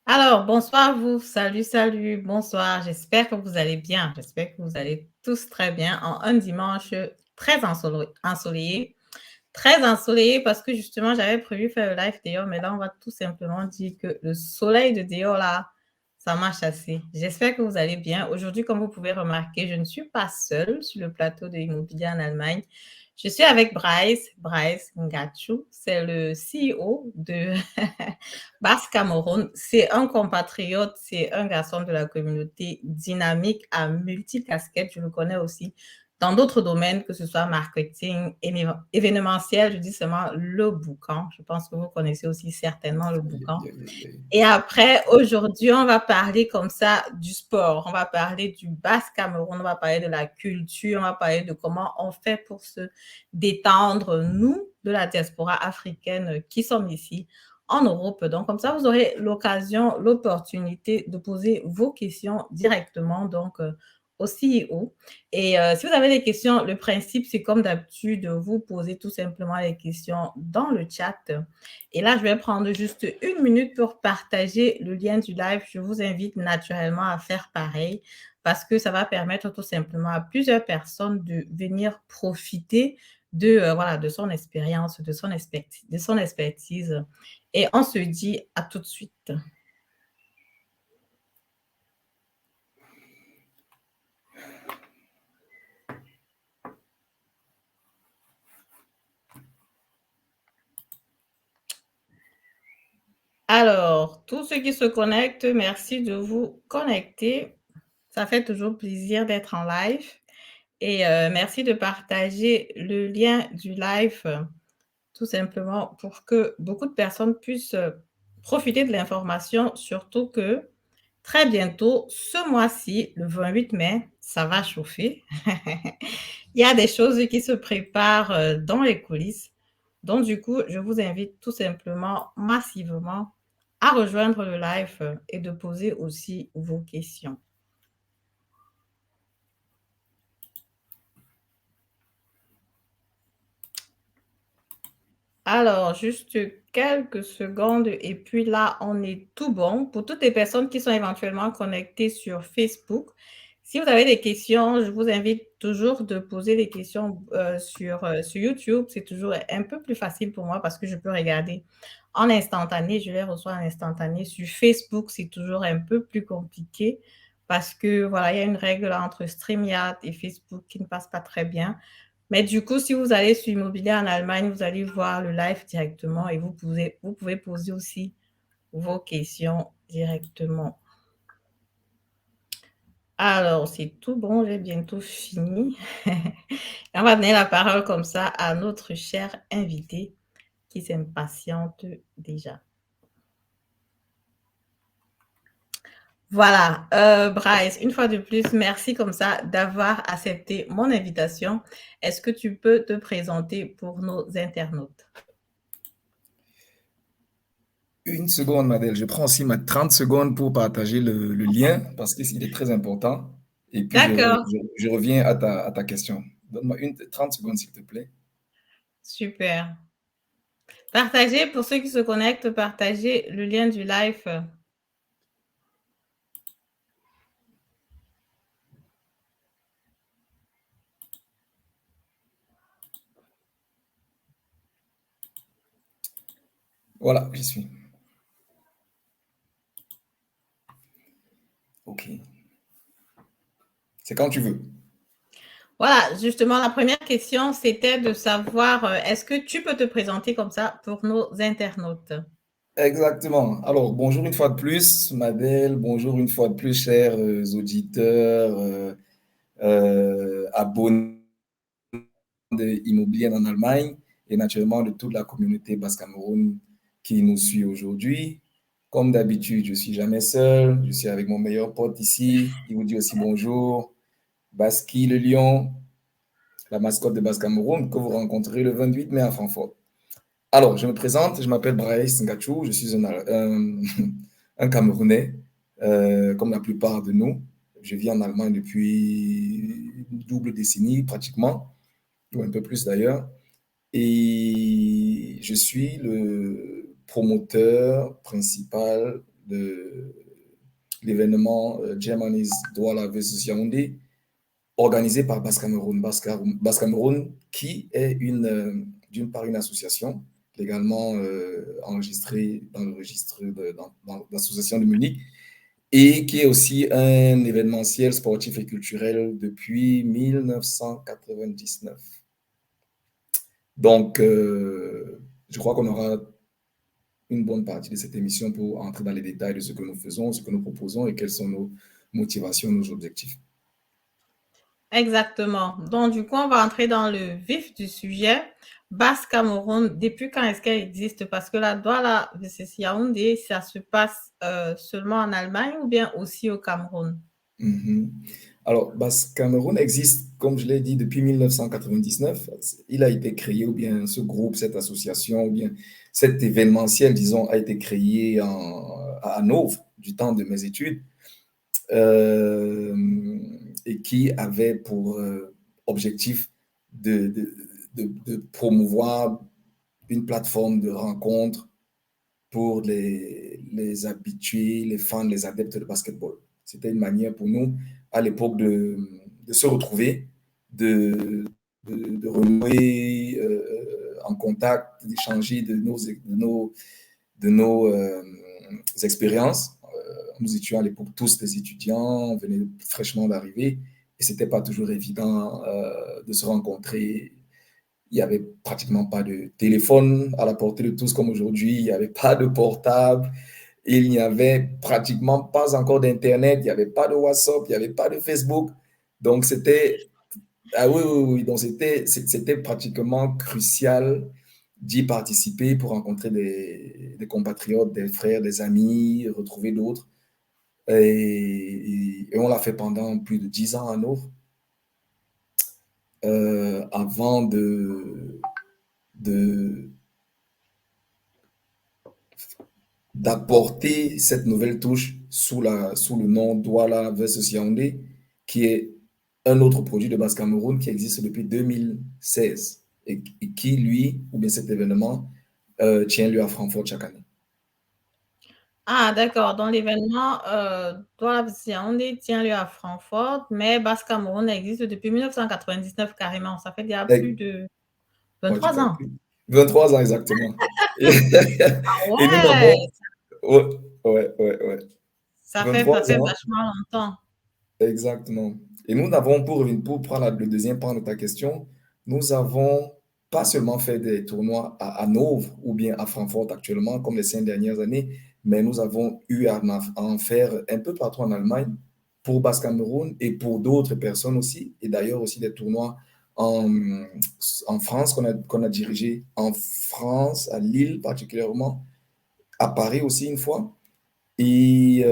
Alors, bonsoir à vous. Salut, salut, bonsoir. J'espère que vous allez bien. J'espère que vous allez tous très bien en un dimanche très ensoleillé. Très ensoleillé parce que justement, j'avais prévu faire le live dehors, mais là, on va tout simplement dire que le soleil de dehors, là, ça m'a chassé. J'espère que vous allez bien. Aujourd'hui, comme vous pouvez remarquer, je ne suis pas seule sur le plateau de l'immobilier en Allemagne. Je suis avec Bryce Ngachu, c'est le CEO de Basse Cameroun. C'est un compatriote, c'est un garçon de la communauté dynamique à multicasquettes. Je le connais aussi dans d'autres domaines, que ce soit marketing, événementiel. Je dis seulement le boucan. Je pense que vous connaissez aussi certainement le boucan. Et après, aujourd'hui, on va parler comme ça du sport. On va parler du Basse Cameroun, on va parler de la culture, on va parler de comment on fait pour se détendre, nous, de la diaspora africaine qui sommes ici en Europe. Donc, comme ça, vous aurez l'occasion, l'opportunité de poser vos questions directement donc, au CEO. Et si vous avez des questions, le principe, c'est comme d'habitude, de vous poser tout simplement les questions dans le chat. Et là, je vais prendre juste une minute pour partager le lien du live. Je vous invite naturellement à faire pareil parce que ça va permettre tout simplement à plusieurs personnes de venir profiter de son expérience, de son expertise. Et on se dit à tout de suite. Alors, tous ceux qui se connectent, merci de vous connecter. Ça fait toujours plaisir d'être en live. Et merci de partager le lien du live, tout simplement pour que beaucoup de personnes puissent profiter de l'information, surtout que très bientôt, ce mois-ci, le 28 mai, ça va chauffer. Il y a des choses qui se préparent dans les coulisses. Donc, du coup, je vous invite tout simplement massivement à rejoindre le live et de poser aussi vos questions. Alors, juste quelques secondes et puis là, on est tout bon. Pour toutes les personnes qui sont éventuellement connectées sur Facebook, si vous avez des questions, je vous invite toujours de poser des questions sur YouTube. C'est toujours un peu plus facile pour moi parce que je peux regarder en instantané. Je les reçois en instantané. Sur Facebook, c'est toujours un peu plus compliqué parce que voilà, il y a une règle entre StreamYard et Facebook qui ne passe pas très bien. Mais du coup, si vous allez sur Immobilier en Allemagne, vous allez voir le live directement et vous pouvez poser aussi vos questions directement. Alors, c'est tout bon, j'ai bientôt fini. On va donner la parole comme ça à notre cher invité qui s'impatiente déjà. Voilà, Bryce, une fois de plus, merci comme ça d'avoir accepté mon invitation. Est-ce que tu peux te présenter pour nos internautes? Une seconde, Madel. Je prends aussi ma 30 secondes pour partager le lien parce qu'il est très important. Et puis, D'accord, je reviens à ta question. Donne-moi 30 secondes, s'il te plaît. super. Partagez, pour ceux qui se connectent, partagez le lien du live. Voilà, j'y suis. OK. C'est quand tu veux. Voilà, justement, la première question, c'était de savoir, est-ce que tu peux te présenter comme ça pour nos internautes? Exactement. Alors, bonjour une fois de plus, Madel. Bonjour une fois de plus, chers auditeurs, abonnés de Immobilier en Allemagne et naturellement de toute la communauté Basse-Cameroun qui nous suit aujourd'hui. Comme d'habitude, je suis jamais seul. Je suis avec mon meilleur pote ici. Il vous dit aussi bonjour. Baski le lion, la mascotte de Basse-Cameroun que vous rencontrerez le 28 mai à Francfort. Alors, je me présente. Je m'appelle Bryce Ngachou. Je suis un Camerounais, comme la plupart de nous. Je vis en Allemagne depuis une double décennie pratiquement, ou un peu plus d'ailleurs. Et je suis le promoteur principal de l'événement Germany's Douala vs Yaoundé, organisé par Basse Cameroun. Basse Cameroun, qui est d'une part une association légalement enregistrée dans le registre dans l'association de Munich, et qui est aussi un événementiel sportif et culturel depuis 1999. Donc, je crois qu'on aura une bonne partie de cette émission pour entrer dans les détails de ce que nous faisons, ce que nous proposons et quelles sont nos motivations, nos objectifs. Exactement. Donc, du coup, on va entrer dans le vif du sujet. Basse Cameroun, depuis quand est-ce qu'elle existe? Parce que la Douala VCC Yaoundé, ça se passe seulement en Allemagne ou bien aussi au Cameroun? Alors, Basse Cameroun existe, comme je l'ai dit, depuis 1999. Il a été créé, ou bien ce groupe, cette association, ou bien cet événementiel, disons, a été créé à Hanovre, du temps de mes études, et qui avait pour objectif de promouvoir une plateforme de rencontre pour les habitués, les fans, les adeptes de basketball. C'était une manière pour nous, à l'époque, de se retrouver, de renouer en contact, d'échanger de nos expériences. Nous étions à l'époque tous des étudiants, on venait fraîchement d'arriver, et ce n'était pas toujours évident de se rencontrer. Il n'y avait pratiquement pas de téléphone à la portée de tous comme aujourd'hui. Il n'y avait pas de portable. Il n'y avait pratiquement pas encore d'Internet. Il n'y avait pas de WhatsApp. Il n'y avait pas de Facebook. Donc, c'était... Ah oui, oui, oui. Donc, c'était pratiquement crucial d'y participer pour rencontrer des compatriotes, des frères, des amis, retrouver d'autres. Et on l'a fait pendant plus de 10 ans à Hanovre. Avant d'apporter cette nouvelle touche sous le nom Douala versus Yaoundé, qui est un autre produit de Basse Cameroun qui existe depuis 2016 et qui, lui, ou bien cet événement, tient lieu à Francfort chaque année. Ah, d'accord. Donc, l'événement Douala vs Yaoundé tient lieu à Francfort, mais Basse Cameroun existe depuis 1999 carrément. Ça fait déjà plus de Ouais, tu 23 ans. calcules. 23 ans exactement. Et, Ah et nous ouais, n'avons... Ouais, ouais, ouais, ouais. ça 23 fait ans. vachement longtemps. Exactement. Et nous n'avons, pour prendre le deuxième point de ta question, nous avons pas seulement fait des tournois à Hanovre ou bien à Francfort actuellement, comme les 5 dernières années, mais nous avons eu à en faire un peu partout en Allemagne, pour Basse Cameroun et pour d'autres personnes aussi, et d'ailleurs aussi des tournois en, en France qu'on a dirigé en France, à Lille particulièrement, à Paris aussi une fois. Et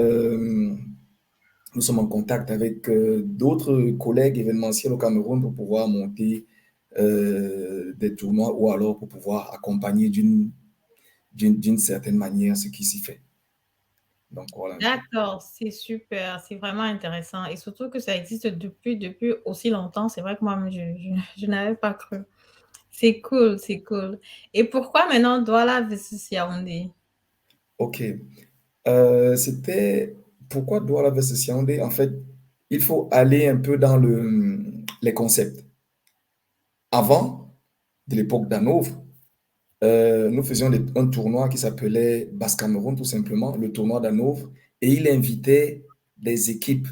nous sommes en contact avec d'autres collègues événementiels au Cameroun pour pouvoir monter des tournois ou alors pour pouvoir accompagner d'une certaine manière ce qui s'y fait. Donc voilà un peu. D'accord, c'est super, c'est vraiment intéressant. Et surtout que ça existe depuis aussi longtemps. C'est vrai que moi, je n'avais pas cru. C'est cool, c'est cool. Et pourquoi maintenant Douala versus Yaoundé? Ok. C'était pourquoi Douala versus Yaoundé? En fait, il faut aller un peu dans les concepts. Avant, de l'époque d'Hanovre, nous faisions un tournoi qui s'appelait Basse Cameroun, tout simplement, le tournoi d'Hanovre, et il invitait des équipes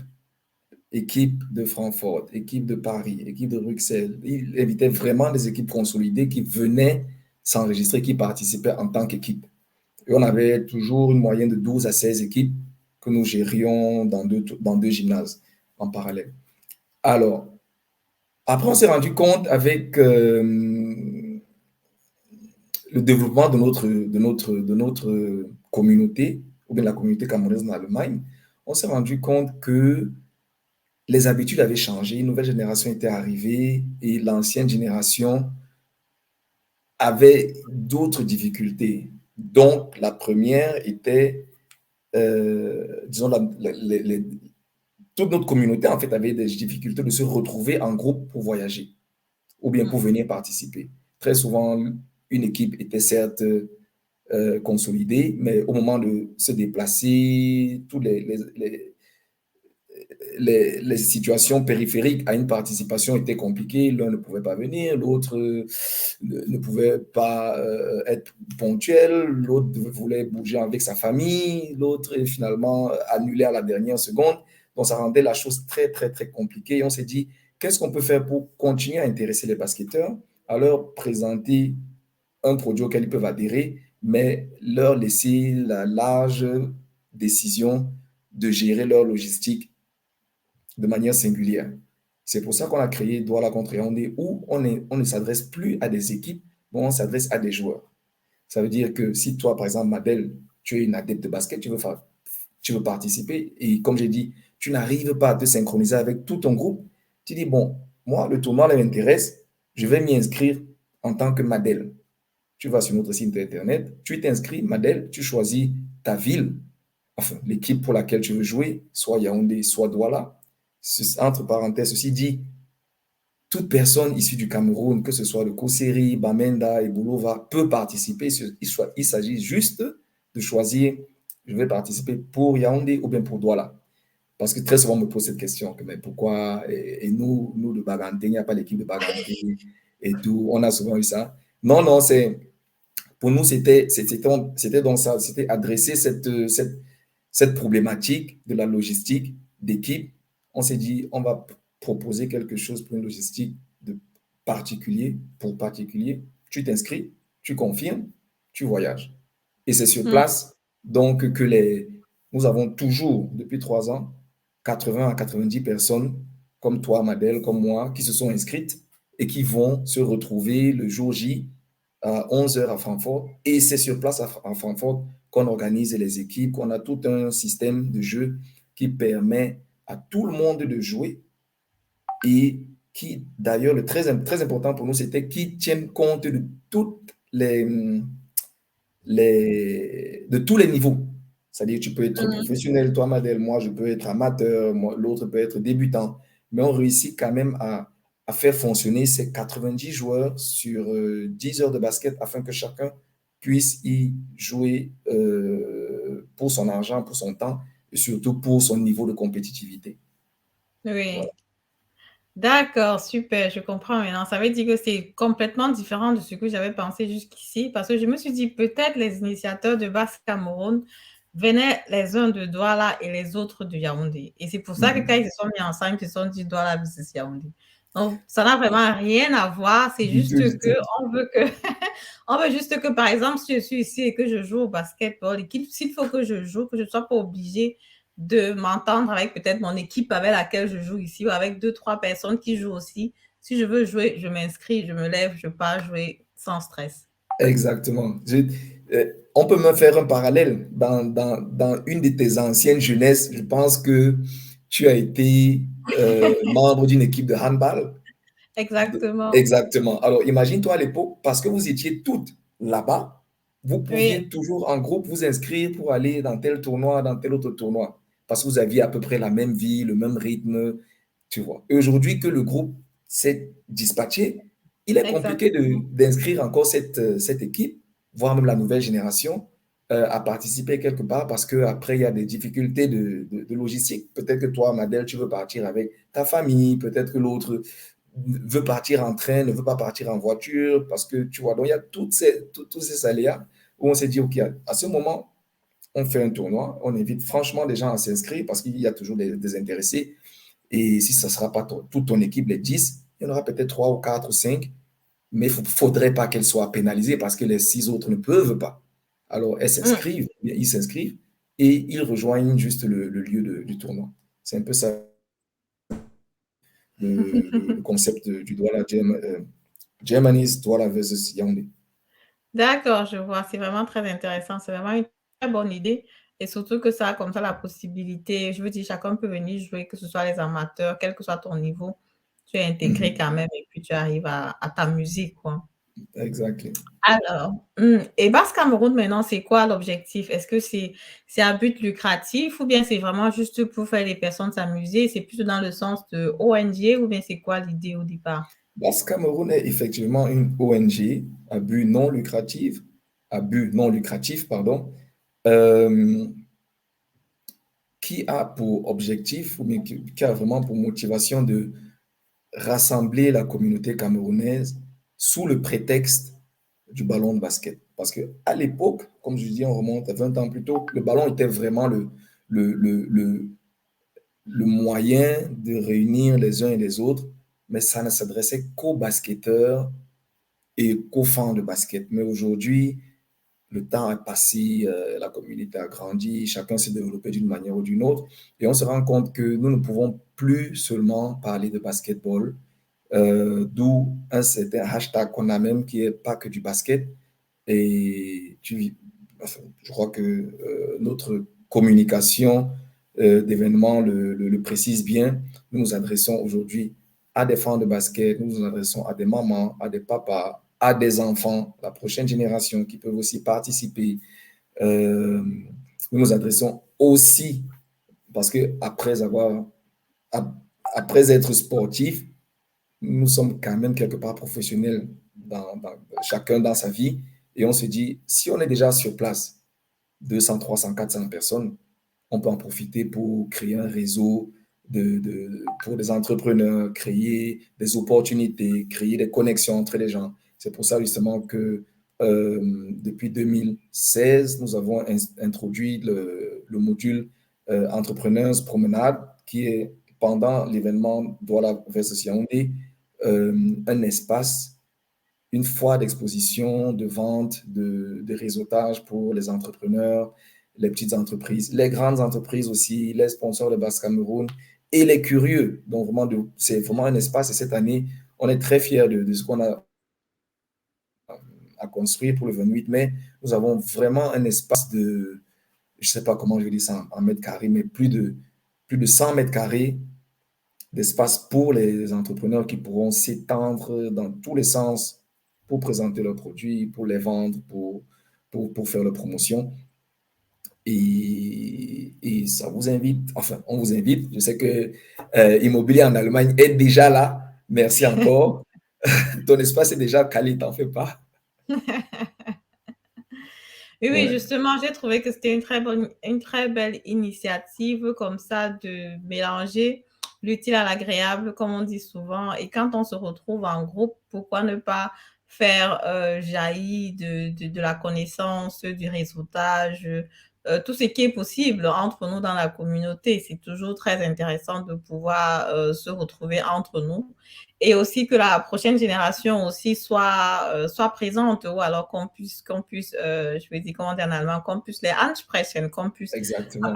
de Francfort, équipes de Paris, équipes de Bruxelles. Il invitait vraiment des équipes consolidées qui venaient s'enregistrer, qui participaient en tant qu'équipe. Et on avait toujours une moyenne de 12 à 16 équipes que nous gérions dans deux gymnases en parallèle. Alors, après, on s'est rendu compte avec le développement de notre communauté, ou bien la communauté camerounaise en Allemagne, on s'est rendu compte que les habitudes avaient changé, une nouvelle génération était arrivée et l'ancienne génération avait d'autres difficultés. Donc, la première était, disons, toute notre communauté, en fait, avait des difficultés de se retrouver en groupe pour voyager ou bien pour venir participer. Très souvent, une équipe était certes consolidé, mais au moment de se déplacer, tous les situations périphériques à une participation étaient compliquées. L'un ne pouvait pas venir, l'autre ne pouvait pas être ponctuel, l'autre voulait bouger avec sa famille, l'autre est finalement annulé à la dernière seconde. Donc, ça rendait la chose très, très, très compliquée. Et on s'est dit, qu'est-ce qu'on peut faire pour continuer à intéresser les basketteurs, à leur présenter un produit auquel ils peuvent adhérer, mais leur laisser la large décision de gérer leur logistique de manière singulière. C'est pour ça qu'on a créé Douala contre Yaoundé, où on ne s'adresse plus à des équipes, mais on s'adresse à des joueurs. Ça veut dire que si toi, par exemple, Madel, tu es une adepte de basket, tu veux participer, et comme j'ai dit, tu n'arrives pas à te synchroniser avec tout ton groupe, tu dis, bon, moi, le tournoi m'intéresse, je vais m'y inscrire en tant que Madel. Tu vas sur notre site internet, tu t'inscris, Madel, tu choisis ta ville, enfin, l'équipe pour laquelle tu veux jouer, soit Yaoundé, soit Douala. Entre parenthèses, ceci dit, toute personne issue du Cameroun, que ce soit de Koseri, Bamenda et Boulova, peut participer. Il s'agit juste de choisir, je vais participer pour Yaoundé ou bien pour Douala. Parce que très souvent, on me pose cette question, mais pourquoi, et nous de Baganté, il n'y a pas l'équipe de Baganté et tout, on a souvent eu ça. Non, non, pour nous, c'était donc ça, c'était adresser cette problématique de la logistique d'équipe. On s'est dit, on va proposer quelque chose pour une logistique de particulier, pour particulier. Tu t'inscris, tu confirmes, tu voyages. Et c'est sur place, donc, nous avons toujours, depuis 3 ans, 80 à 90 personnes, comme toi, Madel, comme moi, qui se sont inscrites et qui vont se retrouver le jour J à 11 heures à Francfort. Et c'est sur place à Francfort qu'on organise les équipes, qu'on a tout un système de jeu qui permet à tout le monde de jouer et qui, d'ailleurs, le très, très important pour nous, c'était qu'ils tiennent compte de toutes de tous les niveaux. C'est-à-dire, tu peux être professionnel, toi, Madel, moi, je peux être amateur, l'autre peut être débutant. Mais on réussit quand même à faire fonctionner ces 90 joueurs sur 10 heures de basket afin que chacun puisse y jouer pour son argent, pour son temps et surtout pour son niveau de compétitivité. Oui. Voilà. D'accord, super, je comprends maintenant. Ça veut dire que c'est complètement différent de ce que j'avais pensé jusqu'ici, parce que je me suis dit peut-être les initiateurs de Basse Cameroun venaient les uns de Douala et les autres de Yaoundé. Et c'est pour ça que quand ils se sont mis ensemble, ils se sont dit Douala versus Yaoundé. Donc, ça n'a vraiment rien à voir. C'est juste Du tout. que on veut que, on veut juste que, par exemple, si je suis ici et que je joue au basketball, s'il faut que je joue, que je ne sois pas obligée de m'entendre avec peut-être mon équipe avec laquelle je joue ici ou avec 2-3 personnes qui jouent aussi. Si je veux jouer, je m'inscris, je me lève, je pars jouer sans stress. Exactement. On peut me faire un parallèle. Dans une de tes anciennes jeunesses, je pense que tu as été membre d'une équipe de handball. Exactement. Exactement. Alors, imagine-toi à l'époque, parce que vous étiez toutes là-bas, vous Oui, pouviez toujours en groupe vous inscrire pour aller dans tel tournoi, dans tel autre tournoi, parce que vous aviez à peu près la même vie, le même rythme, tu vois. Et aujourd'hui que le groupe s'est dispatché, il est compliqué exactement. d'inscrire encore cette équipe, voire même la nouvelle génération, à participer quelque part, parce qu'après, il y a des difficultés de logistique. Peut-être que toi, Madel, tu veux partir avec ta famille, peut-être que l'autre veut partir en train, ne veut pas partir en voiture, parce que tu vois, donc il y a tous ces aléas où on s'est dit, OK, à ce moment, on fait un tournoi, on invite franchement des gens à s'inscrire parce qu'il y a toujours des intéressés. Et si ce ne sera pas toute ton équipe, les 10, il y en aura peut-être 3 ou 4 ou 5, mais il ne faudrait pas qu'elles soient pénalisées parce que les 6 autres ne peuvent pas. Alors, elles s'inscrivent, ils s'inscrivent et ils rejoignent juste le lieu du tournoi. C'est un peu ça le concept du Douala Germany's Douala versus Yaoundé. D'accord, je vois. C'est vraiment très intéressant. C'est vraiment une très bonne idée. Et surtout que ça a comme ça la possibilité, je veux dire, chacun peut venir jouer, que ce soit les amateurs, quel que soit ton niveau, tu es intégré quand même et puis tu arrives à t'amuser, quoi. Exactly. Alors, et Basse Cameroun maintenant, c'est quoi l'objectif? Est-ce que c'est à but lucratif ou bien c'est vraiment juste pour faire les personnes s'amuser? C'est plutôt dans le sens de ONG ou bien c'est quoi l'idée au départ? Basse Cameroun est effectivement une ONG à but non lucratif à but non lucratif, pardon, euh, qui a pour objectif ou bien qui a vraiment pour motivation de rassembler la communauté camerounaise sous le prétexte du ballon de basket. Parce qu'à l'époque, comme je dis, on remonte à 20 ans plus tôt, le ballon était vraiment le, le, le, le moyen de réunir les uns et les autres, mais ça ne s'adressait qu'aux basketteurs et qu'aux fans de basket. Mais aujourd'hui, le temps est passé, la communauté a grandi, chacun s'est développé d'une manière ou d'une autre, et on se rend compte que nous ne pouvons plus seulement parler de basketball, d'où un certain hashtag qu'on a même qui est pas que du basket. Et enfin, je crois que notre communication d'événements le précise bien. Nous nous adressons aujourd'hui à des fans de basket, nous nous adressons à des mamans, à des papas, à des enfants, la prochaine génération qui peuvent aussi participer. Nous nous adressons aussi, parce que après être sportif, nous sommes quand même quelque part professionnels chacun dans sa vie. Et on se dit, si on est déjà sur place, 200, 300, 400 personnes, on peut en profiter pour créer un réseau pour des entrepreneurs, créer des opportunités, créer des connexions entre les gens. C'est pour ça justement que depuis 2016, nous avons introduit le module Entrepreneurs Promenade, qui est pendant l'événement Douala versus Yaoundé, un espace, une foire d'exposition, de vente, de réseautage pour les entrepreneurs, les petites entreprises, les grandes entreprises aussi, les sponsors de Basse Cameroun et les curieux. Donc, vraiment, c'est vraiment un espace. Et cette année, on est très fiers de ce qu'on a à construire pour le 28 mai. Nous avons vraiment un espace de, je ne sais pas comment je vais dire ça en mètres carrés, mais plus de 100 mètres carrés d'espace pour les entrepreneurs qui pourront s'étendre dans tous les sens pour présenter leurs produits, pour les vendre, pour faire leur promotion. Et ça vous invite, enfin, on vous invite. Je sais que Immobilier en Allemagne est déjà là. Merci encore. Ton espace est déjà calé, t'en fais pas. Oui, oui, Ouais, justement, j'ai trouvé que c'était une très belle initiative comme ça de mélanger l'utile à l'agréable, comme on dit souvent. Et quand on se retrouve en groupe, pourquoi ne pas faire jaillir de la connaissance, du réseautage, tout ce qui est possible entre nous dans la communauté. C'est toujours très intéressant de pouvoir se retrouver entre nous et aussi que la prochaine génération aussi soit présente ou alors qu'on puisse je vais dire comment dire en allemand, qu'on puisse les ansprechen, qu'on puisse exactement.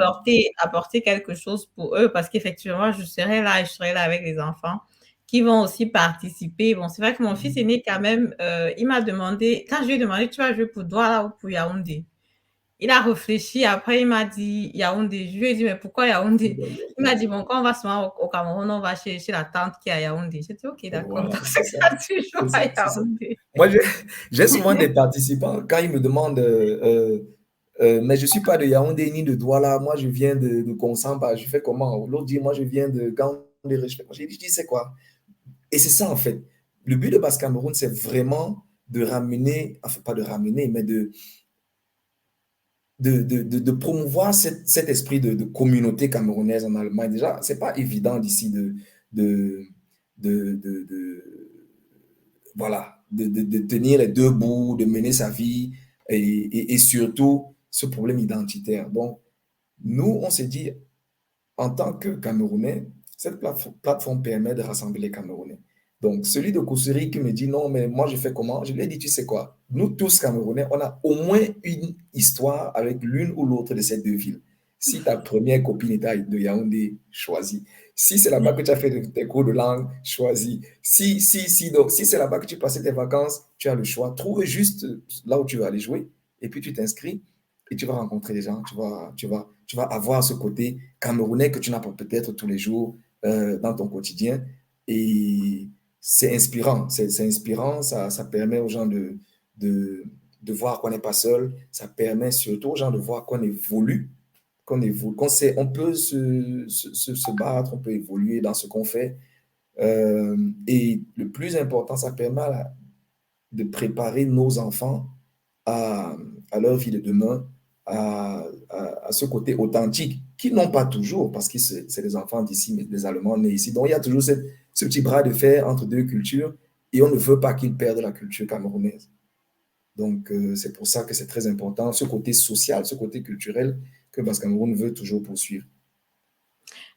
apporter quelque chose pour eux parce qu'effectivement, je serai là et je serai là avec les enfants qui vont aussi participer. Bon, c'est vrai que mon fils aîné, quand même, il m'a demandé, quand je lui ai demandé, tu vas jouer pour Douala ou pour Yaoundé? Il a réfléchi, après il m'a dit Yaoundé. Je lui ai dit, mais pourquoi Yaoundé? Il m'a dit, bon, quand on va souvent au Cameroun, on va chez la tante qui est à Yaoundé. J'ai dit, ok, d'accord. Voilà, Donc, c'est c'est ça. ça, tu joues C'est ça, à c'est ça. Yaoundé. Moi, j'ai souvent des participants, quand ils me demandent, mais je ne suis pas de Yaoundé ni de Douala, moi je viens de Konsamba, je fais comment? L'autre dit, moi je viens de Gandé. J'ai dit, c'est quoi? Et c'est ça en fait. Le but de Basse Cameroun, c'est vraiment de ramener, enfin pas de ramener, mais de promouvoir cet esprit de communauté camerounaise en Allemagne. Déjà, c'est pas évident d'ici de, de voilà, de tenir les deux bouts, de mener sa vie et surtout ce problème identitaire. Donc, nous, on s'est dit, en tant que Camerounais, cette plateforme permet de rassembler les Camerounais. Donc, celui de Kousseri qui me dit non, mais moi je fais comment? Je lui ai dit, tu sais quoi? Nous tous Camerounais, on a au moins une histoire avec l'une ou l'autre de ces deux villes. Si ta première copine était de Yaoundé, choisis. Si c'est là-bas que tu as fait tes cours de langue, choisis. Donc, si c'est là-bas que tu passais tes vacances, tu as le choix. Trouve juste là où tu vas aller jouer et puis tu t'inscris et tu vas rencontrer des gens. Tu vas avoir ce côté camerounais que tu n'as pas peut-être tous les jours dans ton quotidien. Et c'est inspirant. C'est inspirant. Ça permet aux gens de voir qu'on n'est pas seul. Ça permet surtout aux gens de voir qu'on évolue, qu'on sait, on peut se battre, on peut évoluer dans ce qu'on fait. Et le plus important, ça permet de préparer nos enfants à leur vie de demain, à ce côté authentique, qu'ils n'ont pas toujours, parce que c'est des enfants d'ici, mais des Allemands nés ici. Donc, il y a toujours ce petit bras de fer entre deux cultures, et on ne veut pas qu'ils perdent la culture camerounaise. Donc, c'est pour ça que c'est très important, ce côté social, ce côté culturel que Basse Cameroun veut toujours poursuivre.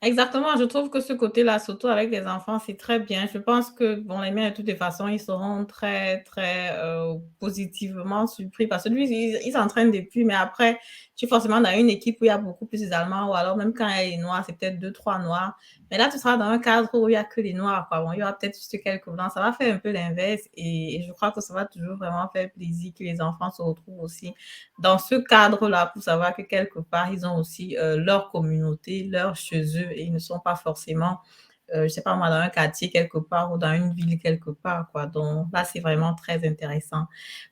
Exactement, je trouve que ce côté-là, surtout avec les enfants, c'est très bien. Je pense que, bon, les miens, de toutes les façons, ils seront très, très positivement surpris parce que lui, ils s'entraînent depuis, mais après, tu es forcément dans une équipe où il y a beaucoup plus d'Allemands, ou alors même quand il y a les Noirs, c'est peut-être deux, trois Noirs. Mais là, tu seras dans un cadre où il n'y a que les Noirs, quoi. Bon, il y aura peut-être juste quelques Blancs. Ça va faire un peu l'inverse et je crois que ça va toujours vraiment faire plaisir que les enfants se retrouvent aussi dans ce cadre-là pour savoir que quelque part, ils ont aussi leur communauté, leur chez eux et ils ne sont pas forcément, je ne sais pas moi, dans un quartier quelque part ou dans une ville quelque part, quoi. Donc là, c'est vraiment très intéressant.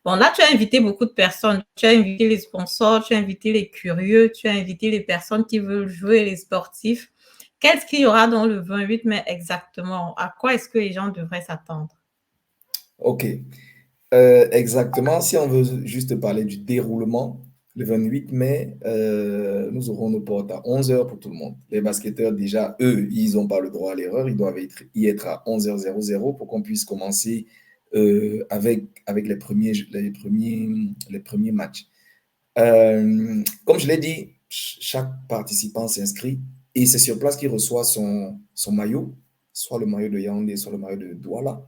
Bon, là, tu as invité beaucoup de personnes. Tu as invité les sponsors, tu as invité les curieux, tu as invité les personnes qui veulent jouer, les sportifs. Qu'est-ce qu'il y aura dans le 28 mai exactement? À quoi est-ce que les gens devraient s'attendre? OK. Exactement. Si on veut juste parler du déroulement, le 28 mai, nous aurons nos portes à 11 heures pour tout le monde. Les basketteurs, déjà, eux, ils n'ont pas le droit à l'erreur. Ils doivent y être à 11h00 pour qu'on puisse commencer avec les premiers matchs. Comme je l'ai dit, chaque participant s'inscrit et c'est sur place qu'il reçoit son maillot, soit le maillot de Yaoundé, soit le maillot de Douala.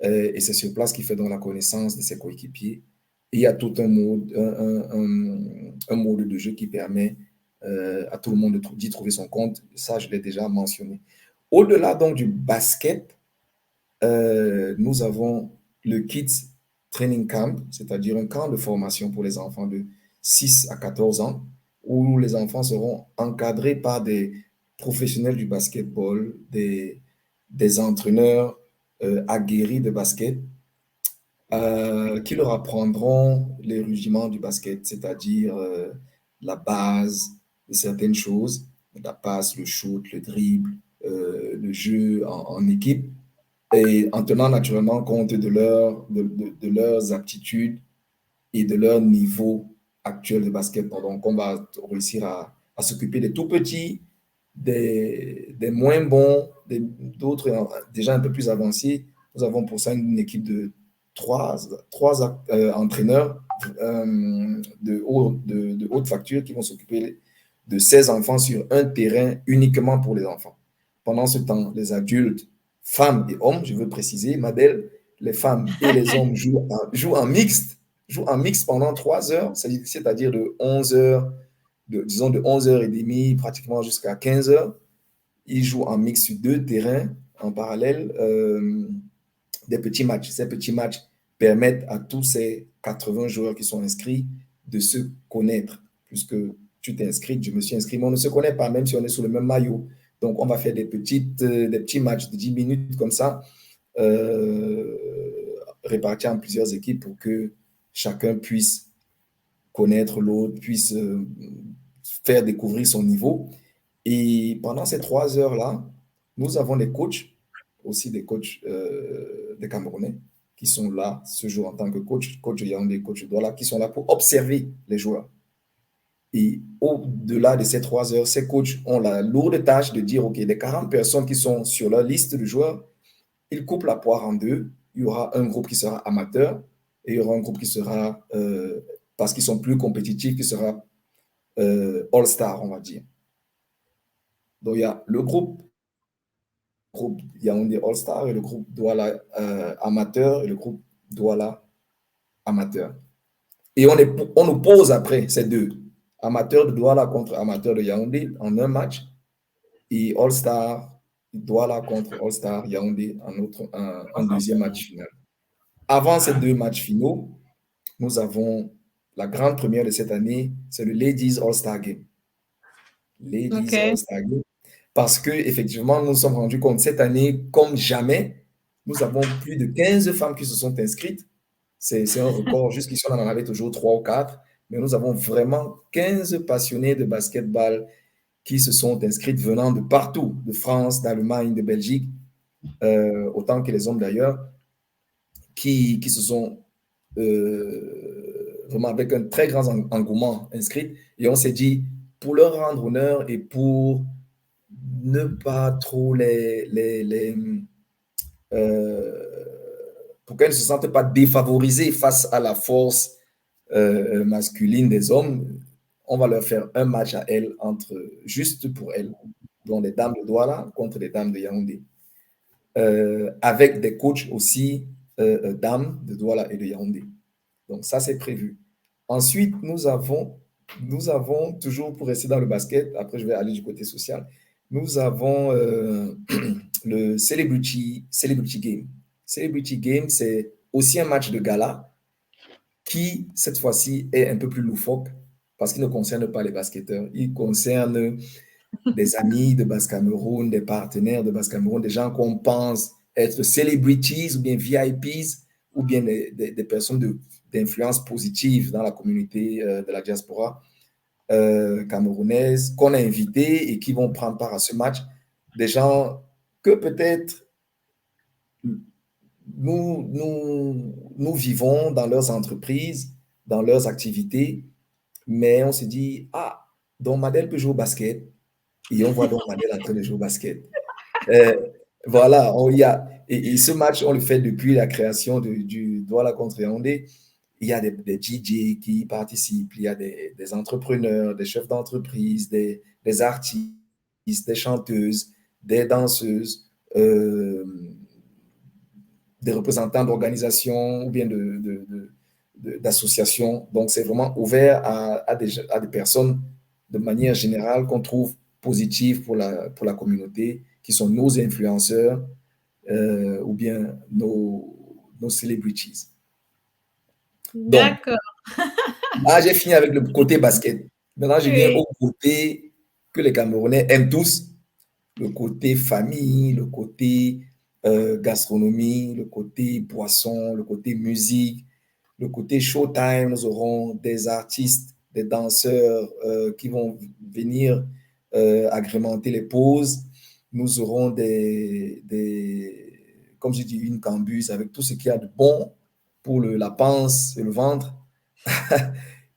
Et c'est sur place qu'il fait donc la connaissance de ses coéquipiers. Et il y a tout un mode de jeu qui permet à tout le monde d'y trouver son compte. Ça, je l'ai déjà mentionné. Au-delà donc du basket, nous avons le Kids Training Camp, c'est-à-dire un camp de formation pour les enfants de 6 à 14 ans, où les enfants seront encadrés par des professionnels du basketball, des entraîneurs aguerris de basket, qui leur apprendront les rudiments du basket, c'est-à-dire la base de certaines choses, la passe, le shoot, le dribble, le jeu en équipe, et en tenant naturellement compte de leurs aptitudes et de leur niveau actuel de basket. Donc, on va réussir à s'occuper des tout petits, des moins bons, d'autres déjà un peu plus avancés. Nous avons pour ça une équipe de trois entraîneurs de haute facture qui vont s'occuper de 16 enfants sur un terrain uniquement pour les enfants. Pendant ce temps, les adultes, femmes et hommes, je veux préciser, Madel, les femmes et les hommes jouent en mixte pendant 3 heures, c'est-à-dire de 11 heures, disons de 11h30 pratiquement jusqu'à 15 heures. Ils jouent en mixte sur 2 terrains en parallèle, des petits matchs. Ces petits matchs permettent à tous ces 80 joueurs qui sont inscrits de se connaître, puisque tu t'es inscrit, je me suis inscrit, mais on ne se connaît pas, même si on est sous le même maillot. Donc, on va faire des petits matchs de 10 minutes comme ça, répartis en plusieurs équipes pour que chacun puisse connaître l'autre, puisse faire découvrir son niveau. Et pendant ces 3 heures-là, nous avons des coachs, aussi des coachs des Camerounais, qui sont là ce jour en tant que coach de Yaoundé, coach de Douala, qui sont là pour observer les joueurs. Et au-delà de ces 3 heures, ces coachs ont la lourde tâche de dire, OK, les 40 personnes qui sont sur leur liste de joueurs, ils coupent la poire en deux. Il y aura un groupe qui sera amateur et il y aura un groupe qui sera, parce qu'ils sont plus compétitifs, qui sera All-Star, on va dire. Donc, il y a le groupe Yaoundé All-Star et le groupe Douala amateur et le groupe Douala amateur. Et on oppose après ces deux, amateur de Douala contre amateur de Yaoundé en un match et All-Star Douala contre All-Star Yaoundé en un deuxième match final. Avant ces 2 matchs finaux, nous avons la grande première de cette année, c'est le Ladies All-Star Game. Ladies OK. All-Star Game. Parce que effectivement, nous nous sommes rendus compte cette année, comme jamais, nous avons plus de 15 femmes qui se sont inscrites. C'est un record. Jusqu'ici, on en avait toujours 3 ou 4. Mais nous avons vraiment 15 passionnés de basketball qui se sont inscrites venant de partout, de France, d'Allemagne, de Belgique, autant que les hommes d'ailleurs, qui se sont vraiment avec un très grand engouement inscrites. Et on s'est dit, pour leur rendre honneur et pour ne pas trop euh, pour qu'elles ne se sentent pas défavorisées face à la force masculine des hommes, on va leur faire un match à elles, juste pour elles, dont les dames de Douala contre les dames de Yaoundé. Avec des coachs aussi dames de Douala et de Yaoundé. Donc ça, c'est prévu. Ensuite, nous avons, toujours pour rester dans le basket, après je vais aller du côté social, nous avons le Celebrity Game. Celebrity Game, c'est aussi un match de gala qui, cette fois-ci, est un peu plus loufoque parce qu'il ne concerne pas les basketteurs. Il concerne des amis de Basse-Cameroun, des partenaires de Basse-Cameroun, des gens qu'on pense être celebrities ou bien VIPs ou bien des personnes d'influence positive dans la communauté de la diaspora camerounaise qu'on a invités et qui vont prendre part à ce match. Des gens que peut-être nous vivons dans leurs entreprises, dans leurs activités, mais on se dit, ah, donc Madel peut jouer au basket, et on voit donc Madel en train de jouer au basket. Euh, voilà, et ce match, on le fait depuis la création du Douala contre Yaoundé. Il y a des DJ qui participent, il y a des entrepreneurs, des chefs d'entreprise, des artistes, des chanteuses, des danseuses, des représentants d'organisations ou bien d'associations. Donc, c'est vraiment ouvert à des personnes de manière générale qu'on trouve positives pour la communauté, qui sont nos influenceurs ou bien nos celebrities. Donc, D'accord. là, j'ai fini avec le côté basket. Maintenant, je viens Oui. au côté que les Camerounais aiment tous, le côté famille, le côté gastronomie, le côté boisson, le côté musique, le côté showtime. Nous aurons des artistes, des danseurs qui vont venir agrémenter les pauses. Nous aurons comme je dis, une cambuse avec tout ce qu'il y a de bon pour la panse et le ventre.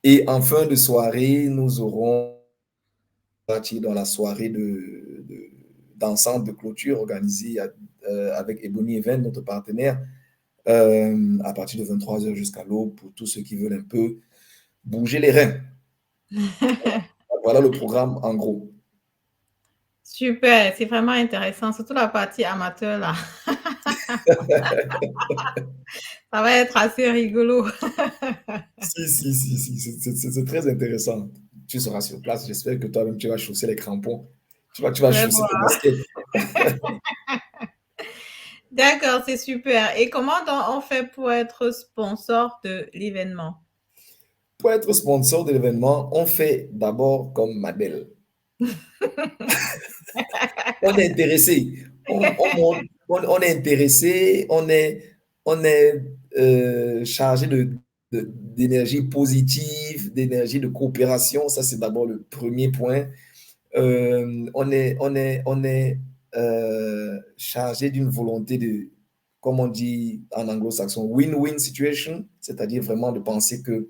Et en fin de soirée, nous aurons parti dans la soirée d'ensemble de clôture organisée avec Ebony Event, notre partenaire, à partir de 23h jusqu'à l'aube pour tous ceux qui veulent un peu bouger les reins. Voilà le programme en gros. Super, c'est vraiment intéressant, surtout la partie amateur là. Ça va être assez rigolo. Si, c'est très intéressant. Tu seras sur place, j'espère que toi-même tu vas chausser les crampons. Tu vas Je vais chausser tes voir. baskets. D'accord, c'est super. Et comment donc on fait pour être sponsor de l'événement? Pour être sponsor de l'événement, on fait d'abord comme Madel. On est intéressé. On est intéressé, on est chargé d'énergie positive, d'énergie de coopération. Ça, c'est d'abord le premier point. On est chargé d'une volonté de, comme on dit en anglo-saxon, win-win situation, c'est-à-dire vraiment de penser que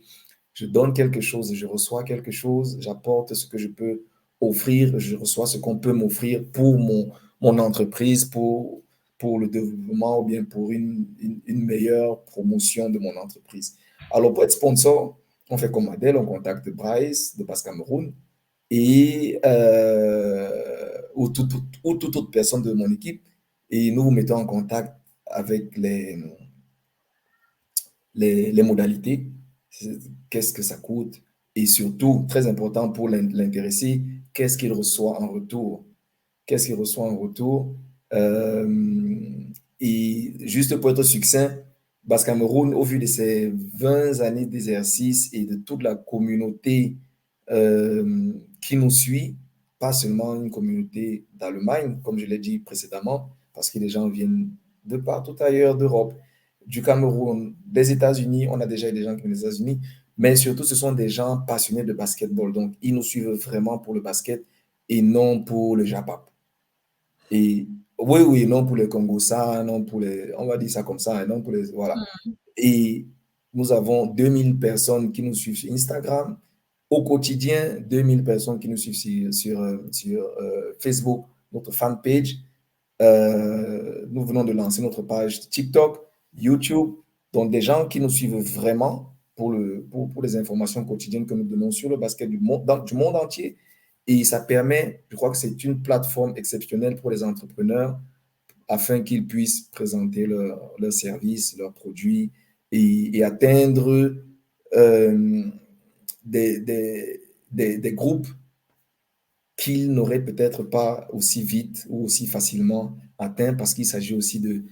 je donne quelque chose, je reçois quelque chose, j'apporte ce que je peux offrir, je reçois ce qu'on peut m'offrir pour mon entreprise, pour le développement ou bien pour une meilleure promotion de mon entreprise. Alors, pour être sponsor, on fait comme Adèle, on contacte Bryce de Basse Cameroun et ou toute autre personne de mon équipe et nous vous mettons en contact avec les modalités, qu'est-ce que ça coûte et surtout, très important pour l'intéressé, qu'est-ce qu'il reçoit en retour. Qu'est-ce qu'il reçoit en retour et juste pour être succinct, Basse Cameroun, au vu de ses 20 années d'exercice et de toute la communauté qui nous suit, pas seulement une communauté d'Allemagne, comme je l'ai dit précédemment, parce que les gens viennent de partout ailleurs d'Europe, du Cameroun, des États-Unis, on a déjà eu des gens qui viennent des États-Unis, mais surtout ce sont des gens passionnés de basketball. Donc, ils nous suivent vraiment pour le basket et non pour le Japap. Et oui, non pour les Congossas, non pour les, on va dire ça comme ça, et non pour les, voilà. Mm. Et nous avons 2000 personnes qui nous suivent sur Instagram. Au quotidien, 2000 personnes qui nous suivent sur Facebook, notre fanpage. Nous venons de lancer notre page TikTok, YouTube, donc des gens qui nous suivent vraiment pour les informations quotidiennes que nous donnons sur le basket du monde entier. Et ça permet, je crois que c'est une plateforme exceptionnelle pour les entrepreneurs afin qu'ils puissent présenter leurs services, leurs produits et atteindre des groupes qu'ils n'auraient peut-être pas aussi vite ou aussi facilement atteint parce qu'il s'agit aussi de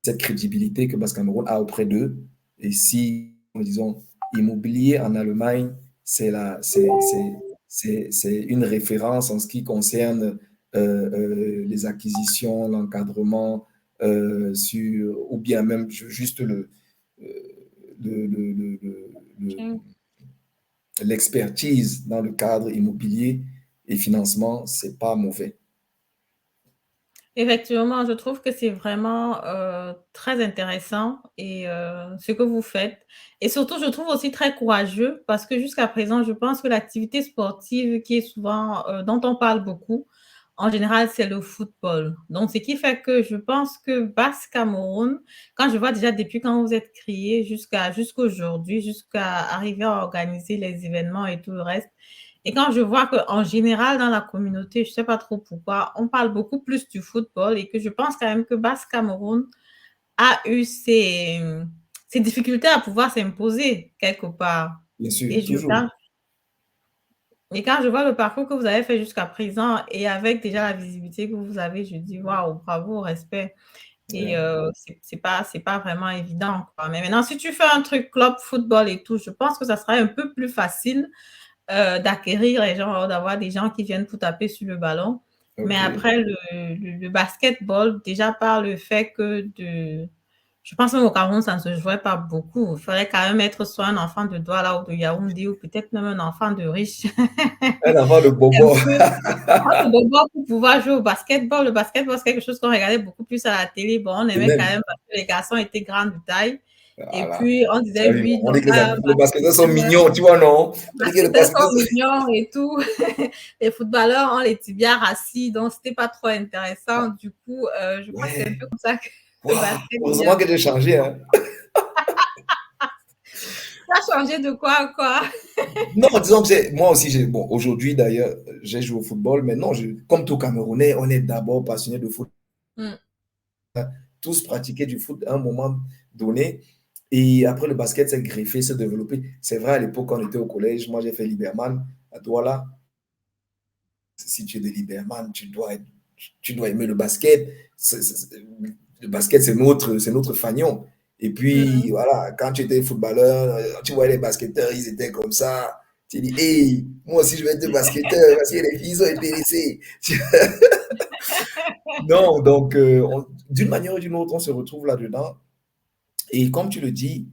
cette crédibilité que Basque Cameroun a auprès d'eux. Et si, disons, immobilier en Allemagne, c'est une référence en ce qui concerne les acquisitions, l'encadrement, ou bien même juste le, le, le, l'expertise dans le cadre immobilier et financement, c'est pas mauvais. Effectivement, je trouve que c'est vraiment très intéressant et ce que vous faites. Et surtout, je trouve aussi très courageux parce que jusqu'à présent, je pense que l'activité sportive qui est souvent, dont on parle beaucoup, en général, c'est le football. Donc, ce qui fait que je pense que Basse Cameroun, quand je vois déjà depuis quand vous êtes créé jusqu'aujourd'hui, jusqu'à arriver à organiser les événements et tout le reste, et quand je vois qu'en général, dans la communauté, je ne sais pas trop pourquoi, on parle beaucoup plus du football et que je pense quand même que Basse Cameroun a eu ses difficultés à pouvoir s'imposer quelque part. Bien sûr, Et, toujours. quand je vois le parcours que vous avez fait jusqu'à présent et avec déjà la visibilité que vous avez, je dis waouh, bravo, respect. Et Ouais. c'est pas vraiment évident, quoi. Mais maintenant, si tu fais un truc club football et tout, je pense que ça sera un peu plus facile d'acquérir les gens, d'avoir des gens qui viennent pour taper sur le ballon. Mais OK. après, le basketball, déjà par le fait que je pense même au Cameroun, ça ne se jouait pas beaucoup. Il fallait quand même être soit un enfant de Douala ou de Yaoundé ou peut-être même un enfant de riche. Un enfant de Un Bobo. peu pour pouvoir jouer au basketball. Le basketball, c'est quelque chose qu'on regardait beaucoup plus à la télé. Bon, on Et aimait quand même, même parce que les garçons étaient grands de taille. Et voilà. puis, on disait, Salut, lui, on non, dit que pas un les basketteurs sont basketteur. mignons, tu vois, non? On dit que Les les basketteurs basketteurs sont mignons et tout. Les footballeurs ont les tibias assis, donc c'était pas trop intéressant. Du coup, je crois que c'est un Ouais. peu comme ça que le Waouh. basket Heureusement vient. que j'ai changé, hein. Ça a changé de quoi à quoi? Non, disons que moi aussi, bon, aujourd'hui d'ailleurs, j'ai joué au football, mais non, comme tout Camerounais, on est d'abord passionné de foot. Mm. Tous pratiquer du foot à un moment donné. Et après, le basket s'est greffé, s'est développé. C'est vrai, à l'époque, quand on était au collège, moi, j'ai fait Liberman à Douala. Si tu es de Liberman, tu dois aimer le basket. Le basket, c'est notre fanion. Et puis, Mm. voilà, quand tu étais footballeur, tu vois les basketteurs, ils étaient comme ça. Tu dis, hey, moi aussi, je vais être basketteur parce que les filles sont intéressées. Non, donc, d'une manière ou d'une autre, on se retrouve là-dedans. Et comme tu le dis,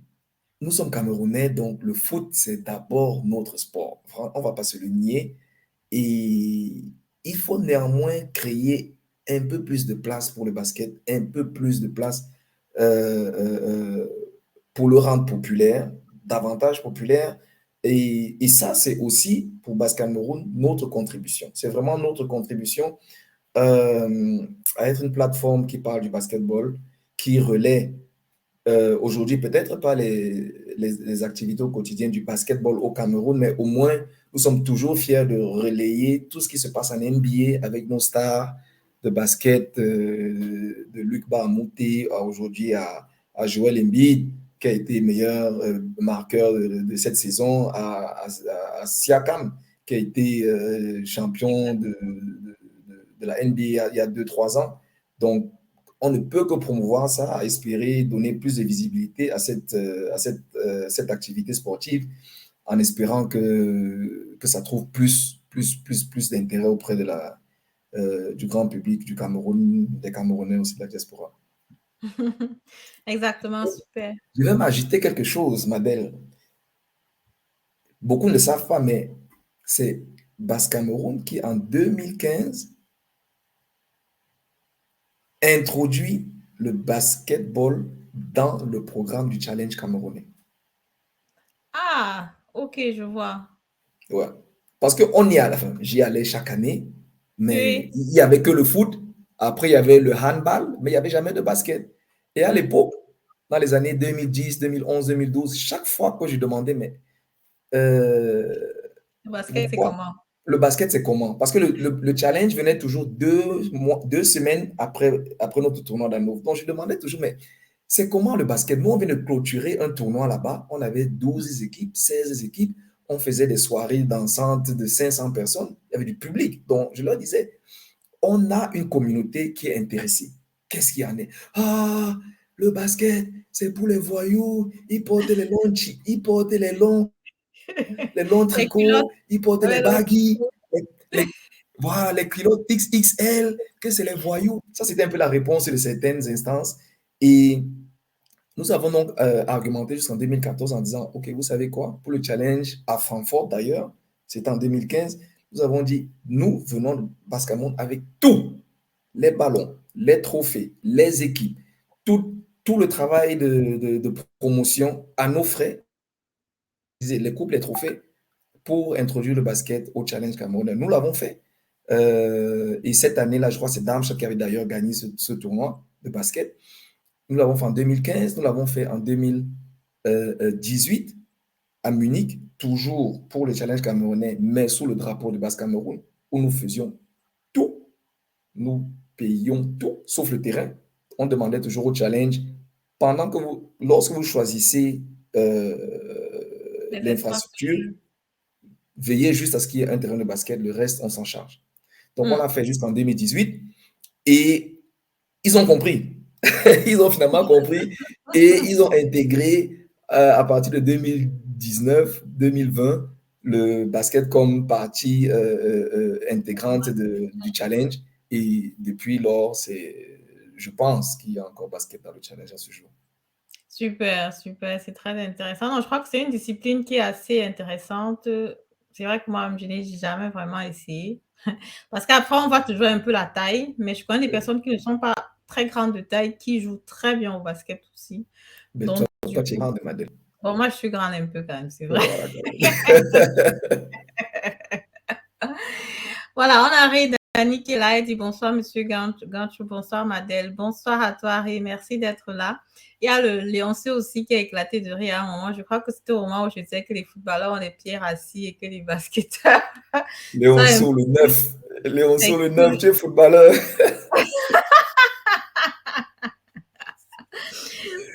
nous sommes Camerounais, donc le foot, c'est d'abord notre sport. On ne va pas se le nier. Et il faut néanmoins créer un peu plus de place pour le basket, un peu plus de place euh, euh, pour le rendre populaire, davantage populaire. Et ça, c'est aussi pour Basse Cameroun notre contribution. C'est vraiment notre contribution à être une plateforme qui parle du basketball, qui relaie aujourd'hui, peut-être pas les activités au quotidien du basketball au Cameroun, mais au moins, nous sommes toujours fiers de relayer tout ce qui se passe en NBA avec nos stars de basket, de Luc Bahamouti aujourd'hui à Joel Embiid, qui a été meilleur marqueur de cette saison, à Siakam, qui a été champion de la NBA il y a 2-3 ans. Donc, on ne peut que promouvoir ça, à espérer donner plus de visibilité à cette activité sportive, en espérant que ça trouve plus d'intérêt auprès du grand public du Cameroun, des Camerounais aussi de la diaspora. Exactement, super. Je vais m'ajouter quelque chose, ma belle. Beaucoup ne le savent pas, mais c'est Basse Cameroun qui, en 2015, introduit le basketball dans le programme du Challenge camerounais. Ah, ok, je vois. Ouais. Parce qu'on y allait, enfin, j'y allais chaque année, mais Oui. il n'y avait que le foot. Après, il y avait le handball, mais il n'y avait jamais de basket. Et à Hmm. l'époque, dans les années 2010, 2011, 2012, chaque fois que je demandais, mais euh, Le basket, c'est pourquoi comment? le basket, c'est comment? Parce que le challenge venait toujours 2 mois, 2 semaines après notre tournoi d'Anneau. Donc, je demandais toujours, mais c'est comment le basket? Nous, on vient de clôturer un tournoi là-bas. On avait 12 équipes, 16 équipes. On faisait des soirées dansantes de 500 personnes. Il y avait du public. Donc, je leur disais, on a une communauté qui est intéressée. Qu'est-ce qu'il y en a? Ah, le basket, c'est pour les voyous. Ils portent les longs Les culottes tricots, ils portent les avec le baggy, tricot. voilà, les culottes XXL, que c'est les voyous. Ça, c'était un peu la réponse de certaines instances. Et nous avons donc argumenté jusqu'en 2014 en disant, OK, vous savez quoi, pour le challenge à Francfort d'ailleurs, c'était en 2015, nous avons dit, nous venons de Bascamonde avec tous les ballons, les trophées, les équipes, tout le travail de promotion à nos frais, les coupes, les trophées, pour introduire le basket au Challenge Cameroun. Nous l'avons fait. Et cette année-là, je crois que c'est Darmstadt qui avait d'ailleurs gagné ce tournoi de basket. Nous l'avons fait en 2015, nous l'avons fait en 2018 à Munich, toujours pour le Challenge camerounais, mais sous le drapeau de Basse Cameroun, où nous faisions tout. Nous payions tout, sauf le terrain. On demandait toujours au Challenge, lorsque vous choisissez les l'infrastructure, infrastructures. veillez juste à ce qu'il y ait un terrain de basket, le reste, on s'en charge. Donc, on Hmm. l'a fait jusqu'en 2018 et ils ont compris. Ils ont finalement compris et ils ont intégré à partir de 2019-2020 le basket comme partie intégrante du challenge. Et depuis lors, je pense qu'il y a encore basket dans le challenge à ce jour. Super, super, c'est très intéressant. Non, je crois que c'est une discipline qui est assez intéressante. C'est vrai que moi, je n'ai jamais vraiment essayé. Parce qu'après, on voit toujours un peu la taille, mais je connais des personnes qui ne sont pas très grandes de taille qui jouent très bien au basket aussi. Mais Donc, toi, du tu es coup, grande, Madeleine. bon, moi, je suis grande un peu quand même, c'est vrai. Voilà. Voilà, on arrive. Dani qui est là, elle dit bonsoir, monsieur Ganchou, bonsoir, Madel, bonsoir à toi, Harry, merci d'être là. Il y a le Léoncé aussi qui a éclaté de rire à un moment. Je crois que c'était au moment où je disais que les footballeurs ont les pieds rassis et que les basketteurs. Ça, Léonceau le 9. Léonceau le 9, tu es footballeur.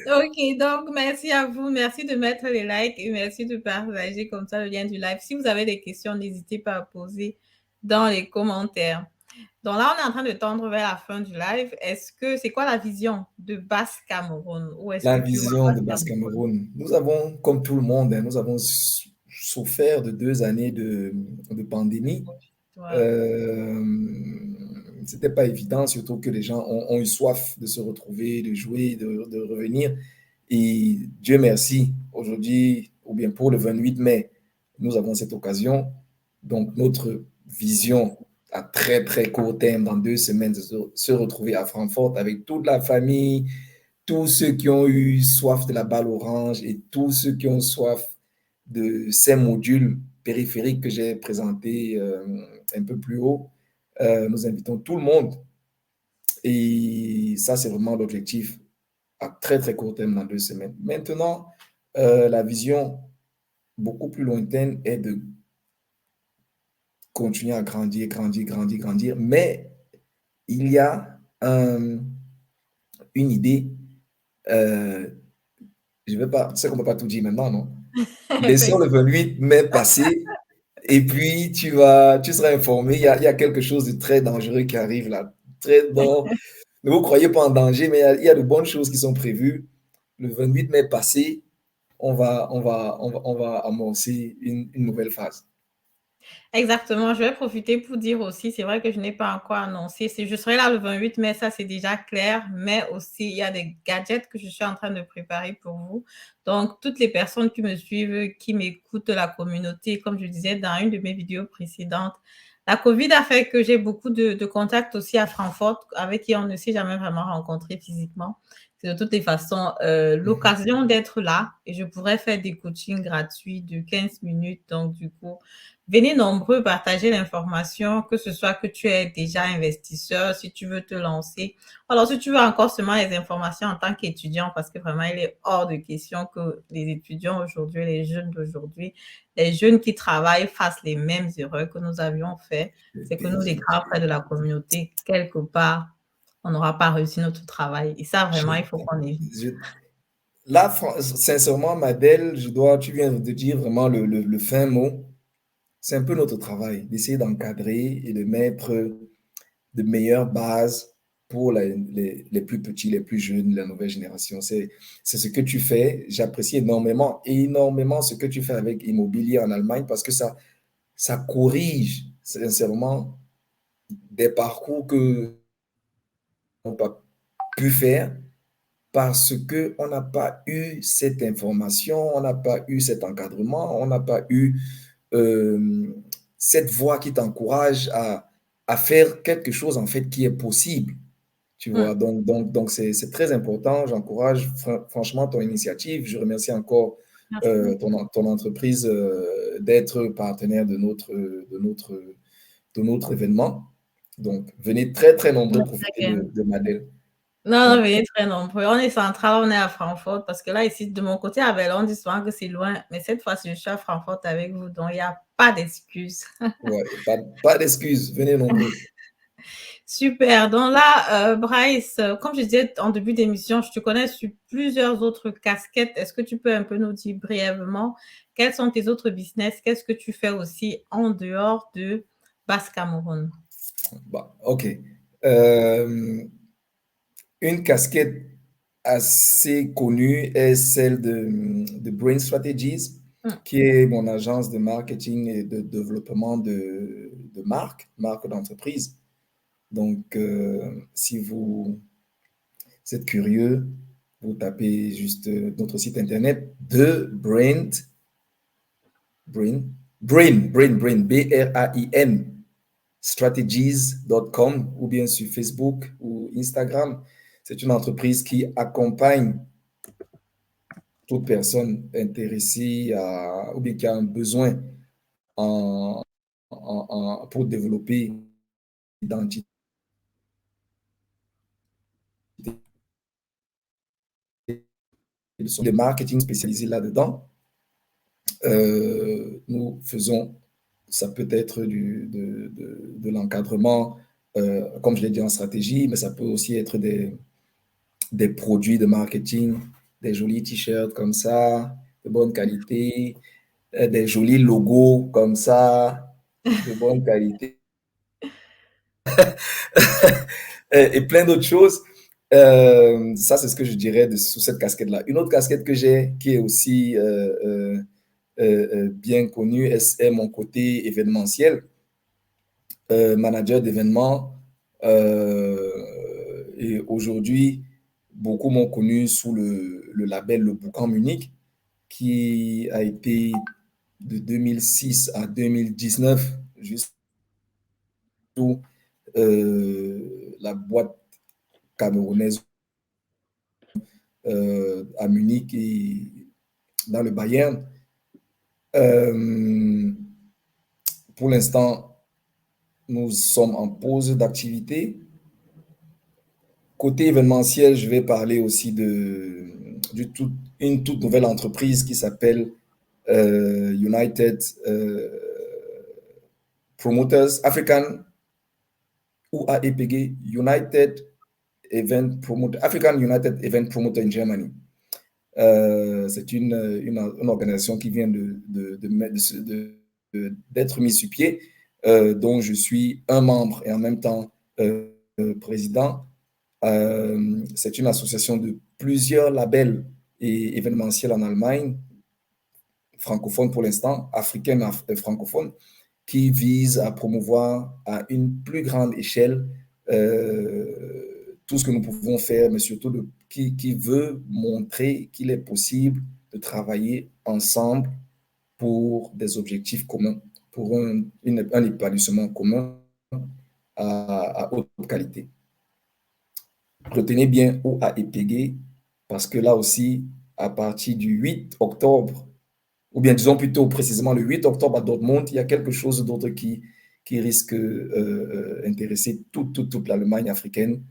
Ok, donc merci à vous, merci de mettre les likes et merci de partager comme ça le lien du live. Si vous avez des questions, n'hésitez pas à poser dans les commentaires. Donc là, on est en train de tendre vers la fin du live. C'est quoi la vision de Basse Cameroun? Où est-ce que La tu vois vision de Basse Basse Cameroun? Cameroun. Nous avons, comme tout le monde, hein, nous avons souffert de 2 années de pandémie. Ouais. Euh, C'était pas évident, surtout que les gens ont eu soif de se retrouver, de jouer, de revenir. Et Dieu merci, aujourd'hui, ou bien pour le 28 mai, nous avons cette occasion. Donc, notre vision à très, très court terme, dans 2 semaines, de se retrouver à Francfort avec toute la famille, tous ceux qui ont eu soif de la balle orange et tous ceux qui ont soif de ces modules périphériques que j'ai présentés un peu plus haut. Nous invitons tout le monde et ça, c'est vraiment l'objectif à très, très court terme dans 2 semaines. Maintenant, la vision beaucoup plus lointaine est de continuer à grandir, grandir, grandir, grandir, mais il y a une idée, je ne vais pas, c'est qu'on ne peut pas tout dire maintenant, non? Laissons le 28 mai passer et puis tu seras informé. Il y a quelque chose de très dangereux qui arrive là. Très bon. Ne vous croyez pas en danger, mais il y a de bonnes choses qui sont prévues. Le 28 mai passé, on va amorcer une nouvelle phase. Exactement, je vais profiter pour dire aussi, c'est vrai que je n'ai pas encore annoncé, je serai là le 28 mai, ça c'est déjà clair, mais aussi il y a des gadgets que je suis en train de préparer pour vous. Donc, toutes les personnes qui me suivent, qui m'écoutent, la communauté, comme je disais dans une de mes vidéos précédentes, la COVID a fait que j'ai beaucoup de contacts aussi à Francfort, avec qui on ne s'est jamais vraiment rencontré physiquement. c'est de toutes les façons l'occasion d'être là et je pourrais faire des coachings gratuits de 15 minutes. Donc, du coup, venez nombreux partager l'information, que ce soit que tu es déjà investisseur, si tu veux te lancer. Alors, si tu veux encore seulement les informations en tant qu'étudiant, parce que vraiment, il est hors de question que les étudiants aujourd'hui, les jeunes d'aujourd'hui, les jeunes qui travaillent fassent les mêmes erreurs que nous avions fait. C'est que nous, les grands frères de la communauté, quelque part, on n'aura pas réussi notre travail. Et ça, vraiment, il faut qu'on évite. Là, sincèrement, Madeleine, tu viens de dire vraiment le fin mot. C'est un peu notre travail d'essayer d'encadrer et de mettre de meilleures bases pour les plus petits, les plus jeunes, la nouvelle génération. C'est ce que tu fais. J'apprécie énormément, énormément ce que tu fais avec Immobilier en Allemagne parce que ça corrige sincèrement des parcours que on n'a pas pu faire parce qu'on n'a pas eu cette information, on n'a pas eu cet encadrement, on n'a pas eu euh, cette voix qui t'encourage à faire quelque chose en fait qui est possible. Tu vois, Mm. donc c'est très important. J'encourage franchement ton initiative. Je remercie encore Merci beaucoup. ton entreprise d'être partenaire de notre événement. Donc, venez très, très nombreux profiter de Madel. Non, Ouais. non, venez très nombreux. On est central, on est à Francfort, parce que là, ici, de mon côté, à Bellon, on dit souvent que c'est loin, mais cette fois-ci, je suis à Francfort avec vous, donc il n'y a pas d'excuses. Ouais, pas d'excuses, venez nombreux. Super. Donc là, Bryce, comme je disais en début d'émission, je te connais sur plusieurs autres casquettes. Est-ce que tu peux un peu nous dire brièvement quels sont tes autres business? Qu'est-ce que tu fais aussi en dehors de Basse Cameroun? Bah, OK. Euh, une casquette assez connue est celle de Brain Strategies, Mm. qui est mon agence de marketing et de développement de marque d'entreprise. Donc, si vous êtes curieux, vous tapez juste notre site internet de Brain, strategies.com ou bien sur Facebook ou Instagram. C'est une entreprise qui accompagne toute personne intéressée ou bien qui a un besoin pour développer l'identité de marketing spécialisé là-dedans. Nous faisons, ça peut être de l'encadrement, comme je l'ai dit en stratégie, mais ça peut aussi être des produits de marketing, des jolis t-shirts comme ça, de bonne qualité, des jolis logos comme ça, de bonne qualité, et plein d'autres choses. Ça, c'est ce que je dirais sous cette casquette-là. Une autre casquette que j'ai, qui est aussi bien connue, est mon côté événementiel, manager d'événements. Et aujourd'hui, beaucoup m'ont connu sous le label Le Boucan Munich, qui a été de 2006 à 2019, juste où la boîte camerounaise à Munich et dans le Bayern. Pour l'instant, nous sommes en pause d'activité. Côté événementiel, je vais parler aussi une toute nouvelle entreprise qui s'appelle United Promoters African ou AEPG, African United Event Promoter in Germany. C'est une organisation qui vient d'être mise sur pied, dont je suis un membre et en même temps président. C'est une association de plusieurs labels et événementiels en Allemagne, francophone pour l'instant, africaine et francophone, qui vise à promouvoir à une plus grande échelle tout ce que nous pouvons faire, mais surtout qui veut montrer qu'il est possible de travailler ensemble pour des objectifs communs, pour un épanouissement commun à haute qualité. Retenez bien OAEPG, parce que là aussi, à partir du 8 octobre, ou bien disons plutôt précisément le 8 octobre à Dortmund, il y a quelque chose d'autre qui risque d'intéresser toute l'Allemagne africaine.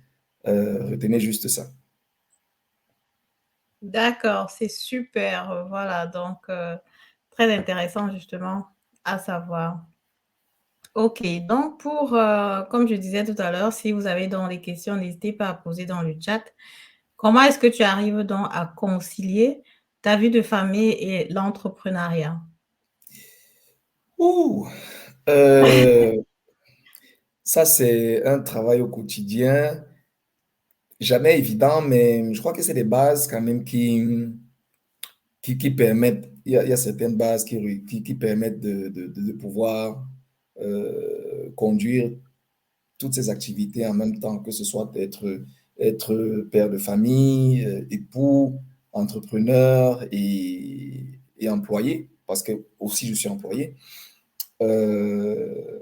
Retenez juste ça. D'accord, c'est super. Voilà, donc très intéressant justement à savoir. Ok, donc comme je disais tout à l'heure, si vous avez donc des questions, n'hésitez pas à poser dans le chat. Comment est-ce que tu arrives donc à concilier ta vie de famille et l'entrepreneuriat? Ouh, euh, ça, c'est un travail au quotidien, jamais évident, mais je crois que c'est des bases quand même qui permettent, il y a certaines bases qui permettent de pouvoir conduire toutes ces activités en même temps, que ce soit être père de famille, époux, entrepreneur et employé, parce que aussi je suis employé. Euh,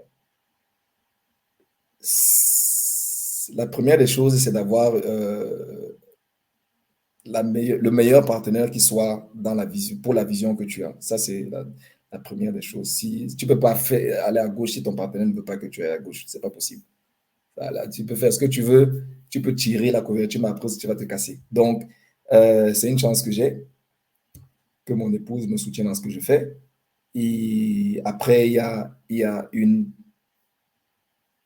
la première des choses, c'est d'avoir le meilleur partenaire qui soit dans la vision, pour la vision que tu as. Ça, c'est la première des choses. Si tu ne peux pas aller à gauche si ton partenaire ne veut pas que tu ailles à gauche, c'est pas possible. Voilà, tu peux faire ce que tu veux, tu peux tirer la couverture, mais après, tu vas te casser. Donc, c'est une chance que j'ai, que mon épouse me soutienne dans ce que je fais. Et après,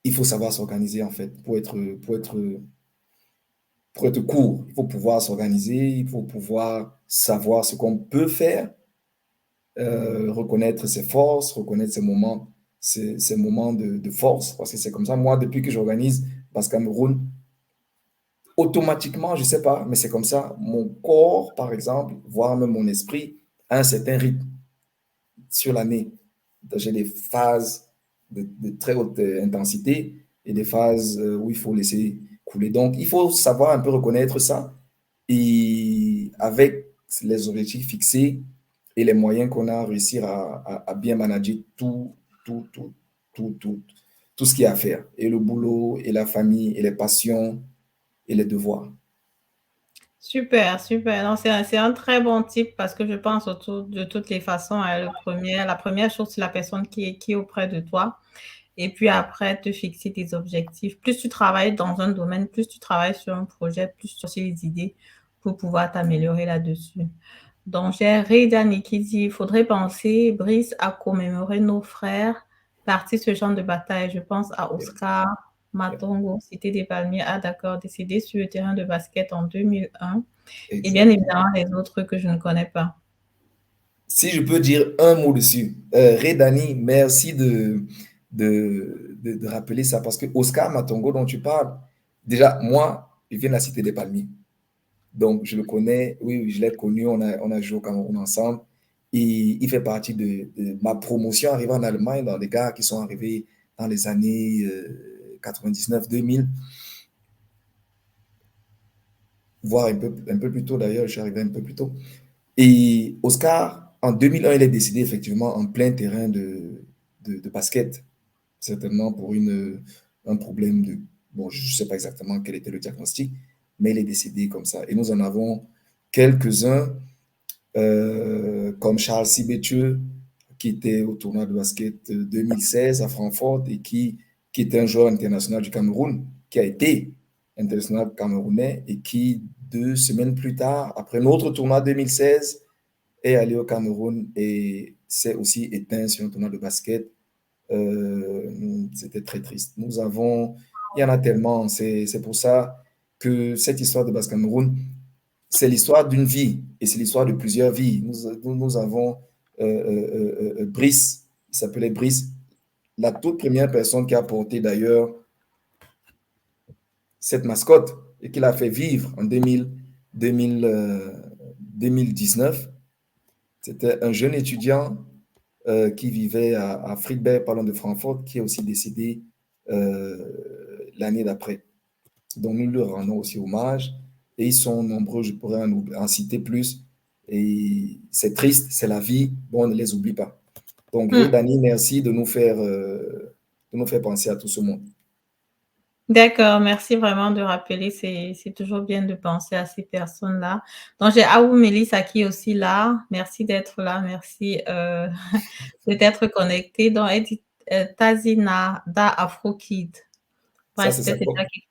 il faut savoir s'organiser, en fait, pour être court. Il faut pouvoir s'organiser, il faut pouvoir savoir ce qu'on peut faire, reconnaître ses forces, reconnaître ses moments de force, parce que c'est comme ça. Moi, depuis que j'organise Basse Cameroun, automatiquement, je ne sais pas, mais c'est comme ça, mon corps, par exemple, voire même mon esprit, a un certain rythme sur l'année. J'ai des phases de très haute intensité et des phases où il faut laisser couler. Donc, il faut savoir un peu reconnaître ça et avec les objectifs fixés et les moyens qu'on a, réussir à bien manager tout, tout, tout, tout, tout ce qu'il y a à faire. Et le boulot, et la famille, et les passions, et les devoirs. Super, super. Non, c'est un très bon type parce que je pense autour de toutes les façons, hein, la première chose, c'est la personne qui est auprès de toi. Et puis après, te fixer des objectifs. Plus tu travailles dans un domaine, plus tu travailles sur un projet, plus tu as les idées pour pouvoir t'améliorer là-dessus. Donc, j'ai Redani qui dit, il faudrait penser, Brice, à commémorer nos frères partis ce genre de bataille. Je pense à Yeah, Oscar yeah, Matongo, Cité des Palmiers, ah d'accord, décédé sur le terrain de basket en 2001. Et bien exactement. évidemment, les autres que je ne connais pas. Si je peux dire un mot dessus, Redani, merci de rappeler ça parce que Oscar Matongo dont tu parles, déjà, moi, je viens de la Cité des Palmiers. Donc, je le connais, oui, oui, je l'ai connu, on a joué au Cameroun ensemble. Et il fait partie de ma promotion arrivée en Allemagne, dans les gars qui sont arrivés dans les années 99-2000, voire un peu plus tôt d'ailleurs, je suis arrivé un peu plus tôt. Et Oscar, en 2001, il est décédé effectivement en plein terrain de basket, certainement pour un problème de... Bon, je ne sais pas exactement quel était le diagnostic, mais il est décédé comme ça. Et nous en avons quelques-uns, comme Charles Sibétieux, qui était au tournoi de basket 2016 à Francfort et qui était un joueur international du Cameroun, qui a été international camerounais et qui, 2 semaines plus tard, après notre tournoi 2016, est allé au Cameroun et s'est aussi éteint sur un tournoi de basket. C'était très triste. Il y en a tellement, c'est pour ça que cette histoire de Basse Cameroun, c'est l'histoire d'une vie et c'est l'histoire de plusieurs vies. Nous avons Brice, il s'appelait Brice, la toute première personne qui a porté d'ailleurs cette mascotte et qui l'a fait vivre en 2019. C'était un jeune étudiant qui vivait à Friedberg, pas loin de Francfort, qui est aussi décédé l'année d'après. Donc nous leur rendons aussi hommage. Et ils sont nombreux, je pourrais en citer plus. Et c'est triste, c'est la vie, bon, on ne les oublie pas. Donc, Hmm. Dani, merci de nous faire penser à tout ce monde. D'accord, merci vraiment de rappeler, c'est toujours bien de penser à ces personnes-là. Donc j'ai Aou Mélissa qui est aussi là. Merci d'être là, merci, de t'être connectée. Donc elle dit, Tazina da Afro Kid. Ça, Bref, c'est sa peut-être c'est cop. ça qui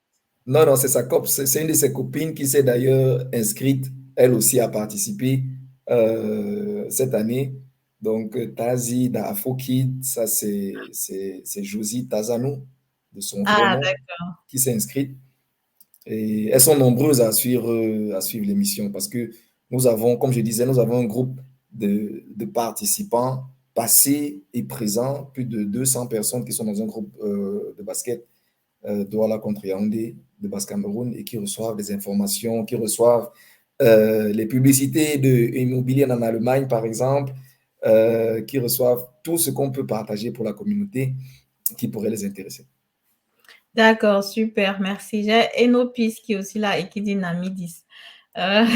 Non, non, c'est sa cop. C'est une de ses copines qui s'est d'ailleurs inscrite, elle aussi, à participer cette année. Donc, Tazi da Afro Kid, ça, c'est Josie Tazanou, de son vrai ah nom, d'accord. qui s'est inscrite. Et elles sont nombreuses à suivre l'émission parce que nous avons, comme je disais, nous avons un groupe de participants passés et présents, plus de 200 personnes qui sont dans un groupe de basket Douala contre Yaoundé de Basse-Cameroun et qui reçoivent des informations, qui reçoivent les publicités de immobilier en Allemagne, par exemple, qui reçoivent tout ce qu'on peut partager pour la communauté qui pourrait les intéresser. D'accord, super, merci. J'ai Enopis qui est aussi là et qui dit Namidis. Heu,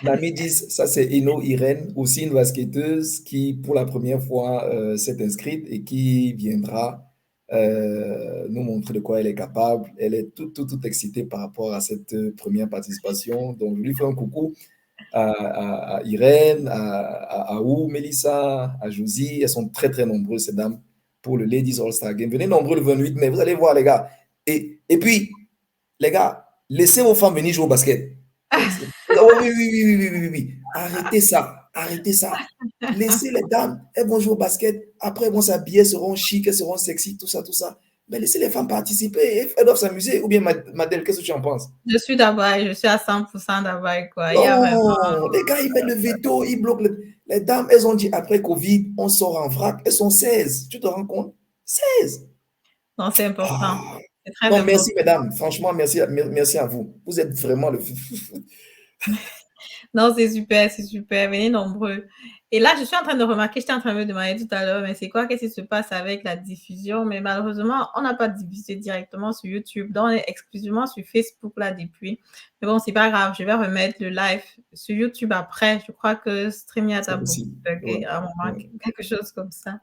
Namidis, ça c'est Eno Irène, aussi une basketteuse qui, pour la première fois, s'est inscrite et qui viendra nous montrer de quoi elle est capable. Elle est toute excitée par rapport à cette première participation. Donc, je lui fais un coucou à Irène, à Aou, Mélissa, à Josie. Elles sont très, très nombreuses, ces dames, pour le Ladies All-Star Game. Venez nombreux le 28 mai, vous allez voir, les gars. Et puis, les gars, laissez vos femmes venir jouer au basket. Oh, oui, oui, oui, oui, oui, oui, oui, oui. Arrêtez ça, arrêtez ça. Laissez les dames, elles vont jouer au basket. Après, elles vont s'habiller, elles seront chic, elles seront sexy, tout ça, tout ça. Mais laissez les femmes participer, elles doivent s'amuser. Ou bien, Madeleine, qu'est-ce que tu en penses? je suis d'accord, je suis à 100 d'accord, quoi. Il y a vraiment Non, les gars, ils mettent le veto, ils bloquent. Les dames, elles ont dit après Covid, on sort en vrac. Elles sont 16. Tu te rends compte? 16. non, c'est important. Ah. C'est très Non, important. merci, mesdames. Franchement, merci, merci à vous. Vous êtes vraiment le. Non, c'est super, c'est super. Venez nombreux. Et là, je suis en train de remarquer, j'étais en train de me demander tout à l'heure, mais c'est quoi, qu'est-ce qui se passe avec la diffusion? Mais malheureusement, on n'a pas diffusé directement sur YouTube. Donc, on est exclusivement sur Facebook là depuis. Mais bon, c'est pas grave, je vais remettre le live sur YouTube après. Je crois que StreamYard C'est a beaucoup possible. Ouais, bugué à un moment, ouais. quelque chose comme ça.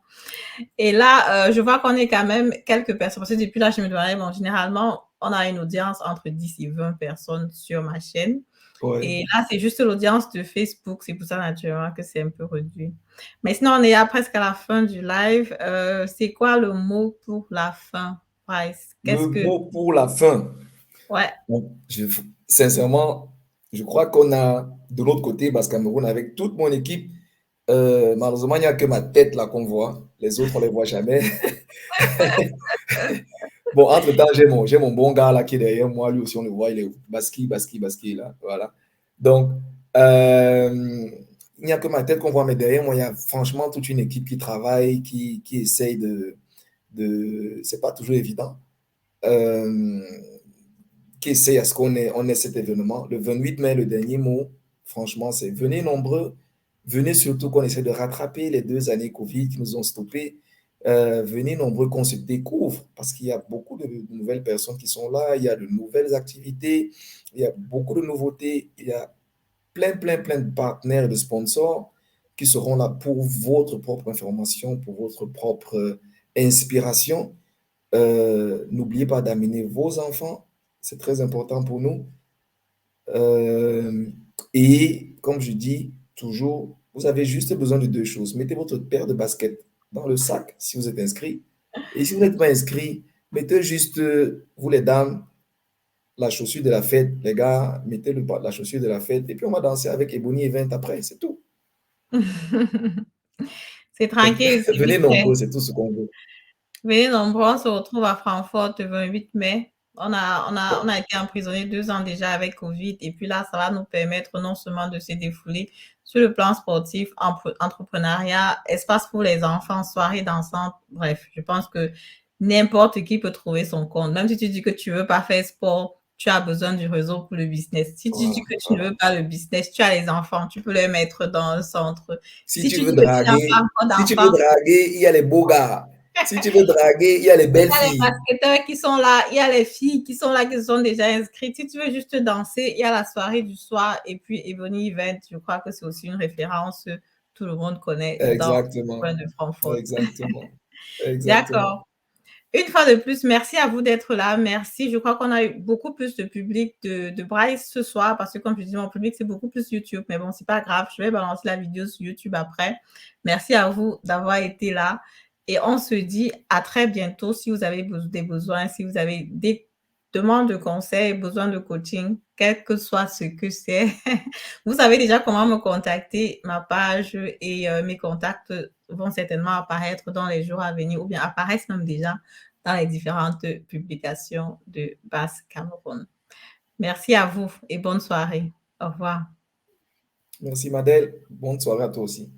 Et là, je vois qu'on est quand même quelques personnes. Parce que depuis là, je me demandais, bon, généralement, on a une audience entre 10 et 20 personnes sur ma chaîne. Ouais. Et là, c'est juste l'audience de Facebook. C'est pour ça, naturellement, que c'est un peu réduit. Mais sinon, on est à presque à la fin du live. C'est quoi le mot pour la fin, Price? Le Qu'est-ce que... mot pour la fin. Ouais. Bon, sincèrement, je crois qu'on a de l'autre côté, Basse Cameroun, avec toute mon équipe, malheureusement, il n'y a que ma tête là qu'on voit. Les autres, on ne les voit jamais. Bon, entre-temps, j'ai mon bon gars là qui est derrière moi. Lui aussi, on le voit. Il est Baski, là. Voilà. Donc, il n'y a que ma tête qu'on voit, mais derrière moi, il y a franchement toute une équipe qui travaille, qui essaye c'est pas toujours évident. Euh, qui essaye à ce on ait cet événement. Le 28 mai, le dernier mot, franchement, c'est venez nombreux. Venez surtout qu'on essaie de rattraper les 2 années Covid qui nous ont stoppés. Venez nombreux qu'on se découvre parce qu'il y a beaucoup de nouvelles personnes qui sont là, il y a de nouvelles activités, il y a beaucoup de nouveautés, il y a plein de partenaires et de sponsors qui seront là pour votre propre information, pour votre propre inspiration. N'oubliez pas d'amener vos enfants, c'est très important pour nous. Euh, et comme je dis toujours, vous avez juste besoin de 2 choses. Mettez votre paire de baskets dans le sac si vous êtes inscrit. Et si vous n'êtes pas inscrit, mettez juste, vous les dames, la chaussure de la fête. Les gars, mettez la chaussure de la fête. Et puis on va danser avec Ebony Event après, c'est tout. C'est tranquille, c'est Venez vite fait. nombreux, c'est tout ce qu'on veut. Venez nombreux, on se retrouve à Francfort le 28 mai. On a été emprisonnés 2 ans déjà avec Covid. Et puis là, ça va nous permettre non seulement de se défouler sur le plan sportif, entrepreneuriat, espace pour les enfants, soirée dansante. Bref, je pense que n'importe qui peut trouver son compte. Même si tu dis que tu veux pas faire sport, tu as besoin du réseau pour le business. Si tu dis Voilà, que tu ne voilà. veux pas le business, tu as les enfants, tu peux les mettre dans le centre. Si Si tu tu veux dis que tu n'as pas draguer, encore si tu veux d'enfants, draguer, il y a les beaux gars. Si tu veux draguer, il y a les il belles y a les filles. basketteurs qui sont là, il y a les filles qui sont là, qui se sont déjà inscrites. Si tu veux juste danser, il y a la soirée du soir et puis Ebony Event, je crois que c'est aussi une référence que tout le monde connaît dans le Exactement. coin de Francfort. Exactement. Exactement. D'accord. Une fois de plus, merci à vous d'être là. Merci. Je crois qu'on a eu beaucoup plus de public de Bryce ce soir parce que, comme je dis, mon public, c'est beaucoup plus YouTube. Mais bon, c'est pas grave. Je vais balancer la vidéo sur YouTube après. Merci à vous d'avoir été là. Et on se dit à très bientôt. Si vous avez des besoins, si vous avez des demandes de conseils, besoin de coaching, quel que soit ce que c'est, vous savez déjà comment me contacter. Ma page et mes contacts vont certainement apparaître dans les jours à venir ou bien apparaissent même déjà dans les différentes publications de Basse Cameroun. Merci à vous et bonne soirée. Au revoir. Merci Madel. Bonne soirée à toi aussi.